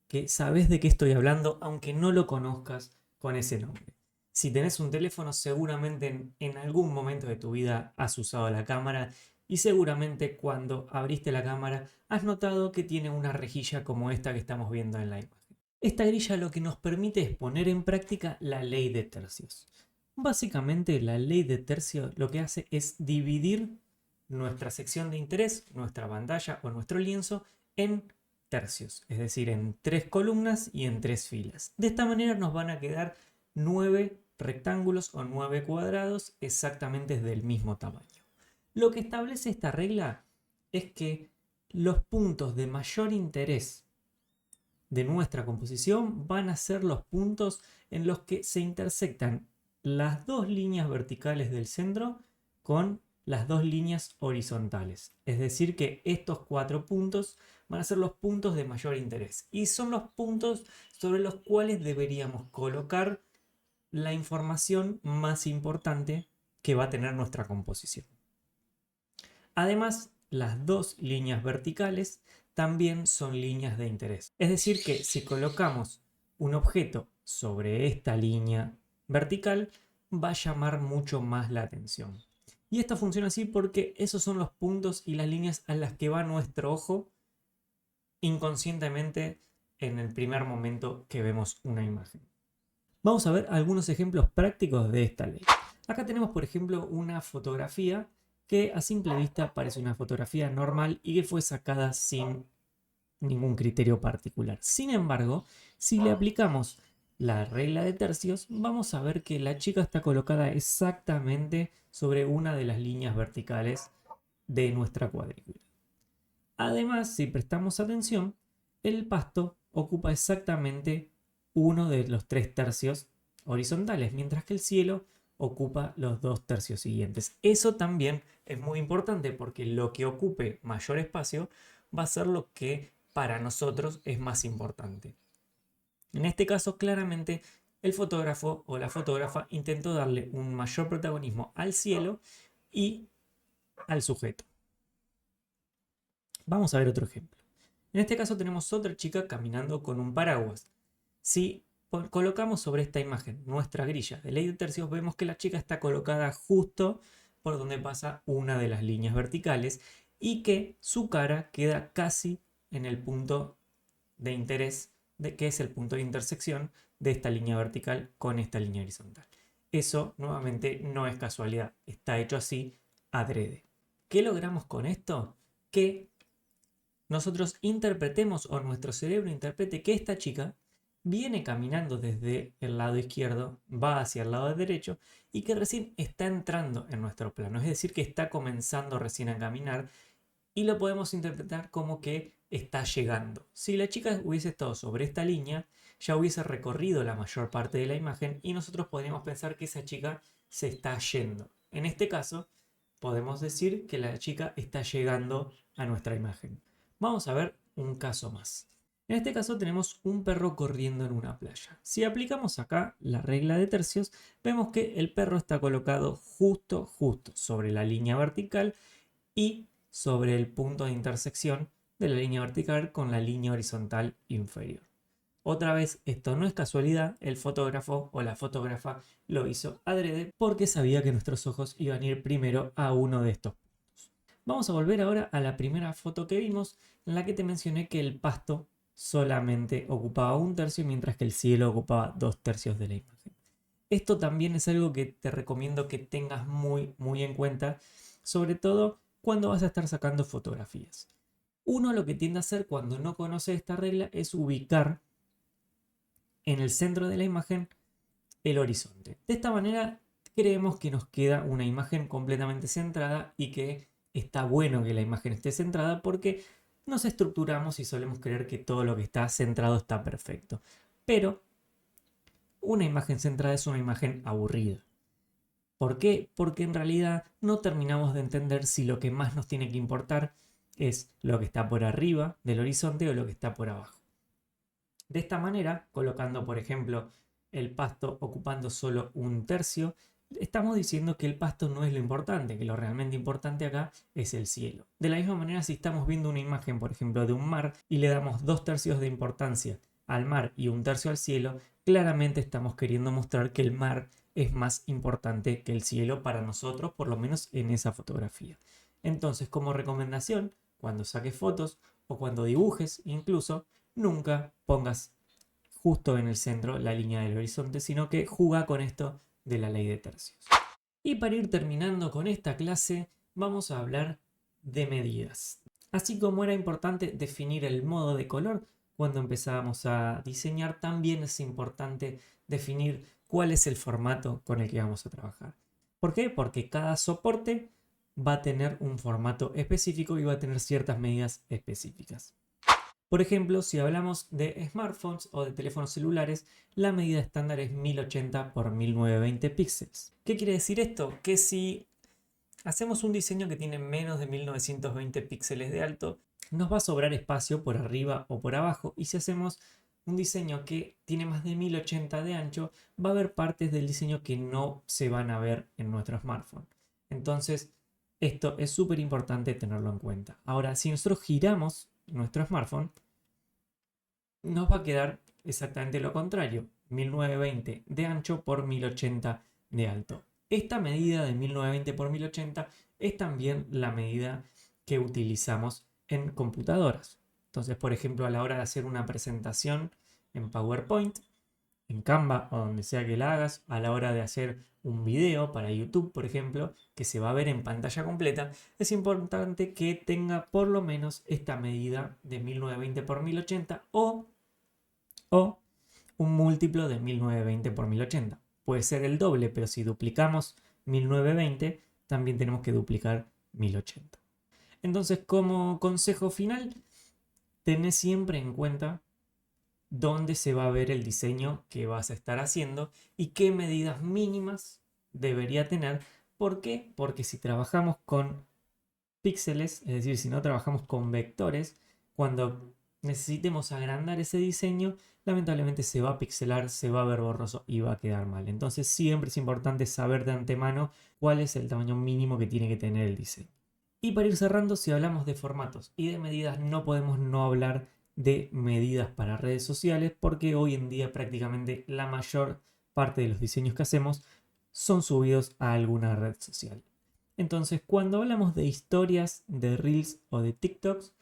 que sabes de qué estoy hablando, aunque no lo conozcas con ese nombre. Si tenés un teléfono, seguramente en algún momento de tu vida has usado la cámara y seguramente cuando abriste la cámara has notado que tiene una rejilla como esta que estamos viendo en la imagen. Esta grilla lo que nos permite es poner en práctica la ley de tercios. Básicamente la ley de tercios lo que hace es dividir nuestra sección de interés, nuestra pantalla o nuestro lienzo en tercios, es decir, en 3 columnas y en 3 filas. De esta manera nos van a quedar 9 rectángulos o 9 cuadrados exactamente del mismo tamaño. Lo que establece esta regla es que los puntos de mayor interés de nuestra composición van a ser los puntos en los que se intersectan las dos líneas verticales del centro con las dos líneas horizontales. Es decir que estos 4 puntos van a ser los puntos de mayor interés y son los puntos sobre los cuales deberíamos colocar la información más importante que va a tener nuestra composición. Además, las dos líneas verticales también son líneas de interés. Es decir que si colocamos un objeto sobre esta línea vertical, va a llamar mucho más la atención. Y esto funciona así porque esos son los puntos y las líneas a las que va nuestro ojo inconscientemente en el primer momento que vemos una imagen. Vamos a ver algunos ejemplos prácticos de esta ley. Acá tenemos, por ejemplo, una fotografía que a simple vista parece una fotografía normal y que fue sacada sin ningún criterio particular. Sin embargo, si le aplicamos la regla de tercios, vamos a ver que la chica está colocada exactamente sobre una de las líneas verticales de nuestra cuadrícula. Además, si prestamos atención, el pasto ocupa exactamente uno de los 3 tercios horizontales, mientras que el cielo ocupa los 2 tercios siguientes. Eso también es muy importante porque lo que ocupe mayor espacio va a ser lo que para nosotros es más importante. En este caso, claramente, el fotógrafo o la fotógrafa intentó darle un mayor protagonismo al cielo y al sujeto. Vamos a ver otro ejemplo. En este caso tenemos otra chica caminando con un paraguas. Si colocamos sobre esta imagen nuestra grilla de ley de tercios, vemos que la chica está colocada justo por donde pasa una de las líneas verticales y que su cara queda casi en el punto de interés, que es el punto de intersección de esta línea vertical con esta línea horizontal. Eso nuevamente no es casualidad, está hecho así adrede. ¿Qué logramos con esto? Que nosotros interpretemos o nuestro cerebro interprete que esta chica viene caminando desde el lado izquierdo, va hacia el lado derecho y que recién está entrando en nuestro plano. Es decir, que está comenzando recién a caminar y lo podemos interpretar como que está llegando. Si la chica hubiese estado sobre esta línea, ya hubiese recorrido la mayor parte de la imagen y nosotros podríamos pensar que esa chica se está yendo. En este caso, podemos decir que la chica está llegando a nuestra imagen. Vamos a ver un caso más. En este caso tenemos un perro corriendo en una playa. Si aplicamos acá la regla de tercios, vemos que el perro está colocado justo sobre la línea vertical y sobre el punto de intersección de la línea vertical con la línea horizontal inferior. Otra vez, esto no es casualidad, el fotógrafo o la fotógrafa lo hizo adrede porque sabía que nuestros ojos iban a ir primero a uno de estos puntos. Vamos a volver ahora a la primera foto que vimos, en la que te mencioné que el pasto solamente ocupaba un tercio mientras que el cielo ocupaba 2/3 de la imagen. Esto también es algo que te recomiendo que tengas muy en cuenta, sobre todo cuando vas a estar sacando fotografías. Uno lo que tiende a hacer cuando no conoce esta regla es ubicar en el centro de la imagen el horizonte. De esta manera creemos que nos queda una imagen completamente centrada y que está bueno que la imagen esté centrada porque nos estructuramos y solemos creer que todo lo que está centrado está perfecto. Pero una imagen centrada es una imagen aburrida. ¿Por qué? Porque en realidad no terminamos de entender si lo que más nos tiene que importar es lo que está por arriba del horizonte o lo que está por abajo. De esta manera, colocando por ejemplo el pasto ocupando solo un tercio, estamos diciendo que el pasto no es lo importante, que lo realmente importante acá es el cielo. De la misma manera, si estamos viendo una imagen, por ejemplo, de un mar y le damos 2/3 de importancia al mar y 1/3 al cielo, claramente estamos queriendo mostrar que el mar es más importante que el cielo para nosotros, por lo menos en esa fotografía. Entonces, como recomendación, cuando saques fotos o cuando dibujes incluso, nunca pongas justo en el centro la línea del horizonte, sino que juega con esto de la ley de tercios. Y para ir terminando con esta clase, vamos a hablar de medidas. Así como era importante definir el modo de color cuando empezábamos a diseñar, también es importante definir cuál es el formato con el que vamos a trabajar. ¿Por qué? Porque cada soporte va a tener un formato específico y va a tener ciertas medidas específicas. Por ejemplo, si hablamos de smartphones o de teléfonos celulares, la medida estándar es 1080 x 1920 píxeles. ¿Qué quiere decir esto? Que si hacemos un diseño que tiene menos de 1920 píxeles de alto, nos va a sobrar espacio por arriba o por abajo, y si hacemos un diseño que tiene más de 1080 de ancho, va a haber partes del diseño que no se van a ver en nuestro smartphone. Entonces, esto es súper importante tenerlo en cuenta. Ahora, si nosotros giramos nuestro smartphone, nos va a quedar exactamente lo contrario, 1920 de ancho por 1080 de alto. Esta medida de 1920 por 1080 es también la medida que utilizamos en computadoras. Entonces, por ejemplo, a la hora de hacer una presentación en PowerPoint, en Canva o donde sea que la hagas, a la hora de hacer un video para YouTube, por ejemplo, que se va a ver en pantalla completa, es importante que tenga por lo menos esta medida de 1920 por 1080 o un múltiplo de 1920 por 1080. Puede ser el doble, pero si duplicamos 1920, también tenemos que duplicar 1080. Entonces, como consejo final, tenés siempre en cuenta dónde se va a ver el diseño que vas a estar haciendo y qué medidas mínimas debería tener. ¿Por qué? Porque si trabajamos con píxeles, es decir, si no trabajamos con vectores, cuando necesitemos agrandar ese diseño, lamentablemente se va a pixelar, se va a ver borroso y va a quedar mal. Entonces siempre es importante saber de antemano cuál es el tamaño mínimo que tiene que tener el diseño. Y para ir cerrando, si hablamos de formatos y de medidas, no podemos no hablar de medidas para redes sociales, porque hoy en día prácticamente la mayor parte de los diseños que hacemos son subidos a alguna red social. Entonces, cuando hablamos de historias, de Reels o de TikToks,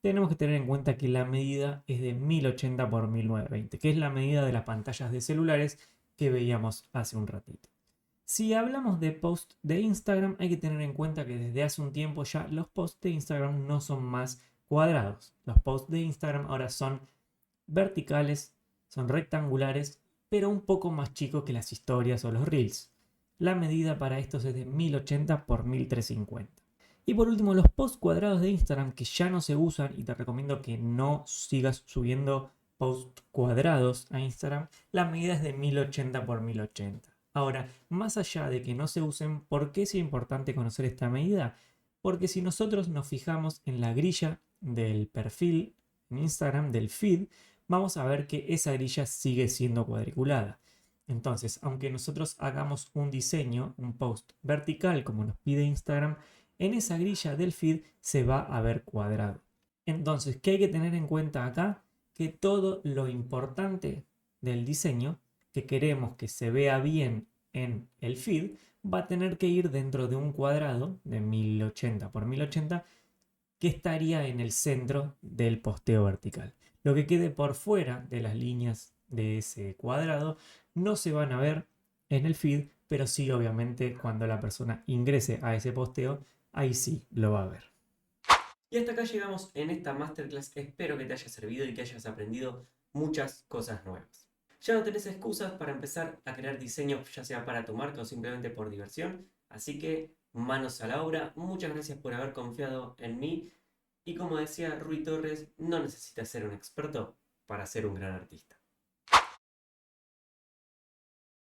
tenemos que tener en cuenta que la medida es de 1080 x 1920, que es la medida de las pantallas de celulares que veíamos hace un ratito. Si hablamos de post de Instagram, hay que tener en cuenta que desde hace un tiempo ya los posts de Instagram no son más cuadrados. Los posts de Instagram ahora son verticales, son rectangulares, pero un poco más chicos que las historias o los reels. La medida para estos es de 1080 por 1350. Y por último, los posts cuadrados de Instagram que ya no se usan, y te recomiendo que no sigas subiendo posts cuadrados a Instagram, la medida es de 1080 por 1080. Ahora, más allá de que no se usen, ¿por qué es importante conocer esta medida? Porque si nosotros nos fijamos en la grilla del perfil en Instagram, del feed, vamos a ver que esa grilla sigue siendo cuadriculada. Entonces, aunque nosotros hagamos un diseño, un post vertical como nos pide Instagram, en esa grilla del feed se va a ver cuadrado. Entonces, ¿qué hay que tener en cuenta acá? Que todo lo importante del diseño que queremos que se vea bien en el feed va a tener que ir dentro de un cuadrado de 1080 por 1080 que estaría en el centro del posteo vertical. Lo que quede por fuera de las líneas de ese cuadrado no se van a ver en el feed, pero sí obviamente cuando la persona ingrese a ese posteo, ahí sí lo va a ver. Y hasta acá llegamos en esta masterclass. Espero que te haya servido y que hayas aprendido muchas cosas nuevas. Ya no tenés excusas para empezar a crear diseños, ya sea para tu marca o simplemente por diversión. Así que manos a la obra. Muchas gracias por haber confiado en mí. Y como decía Rui Torres, no necesitas ser un experto para ser un gran artista.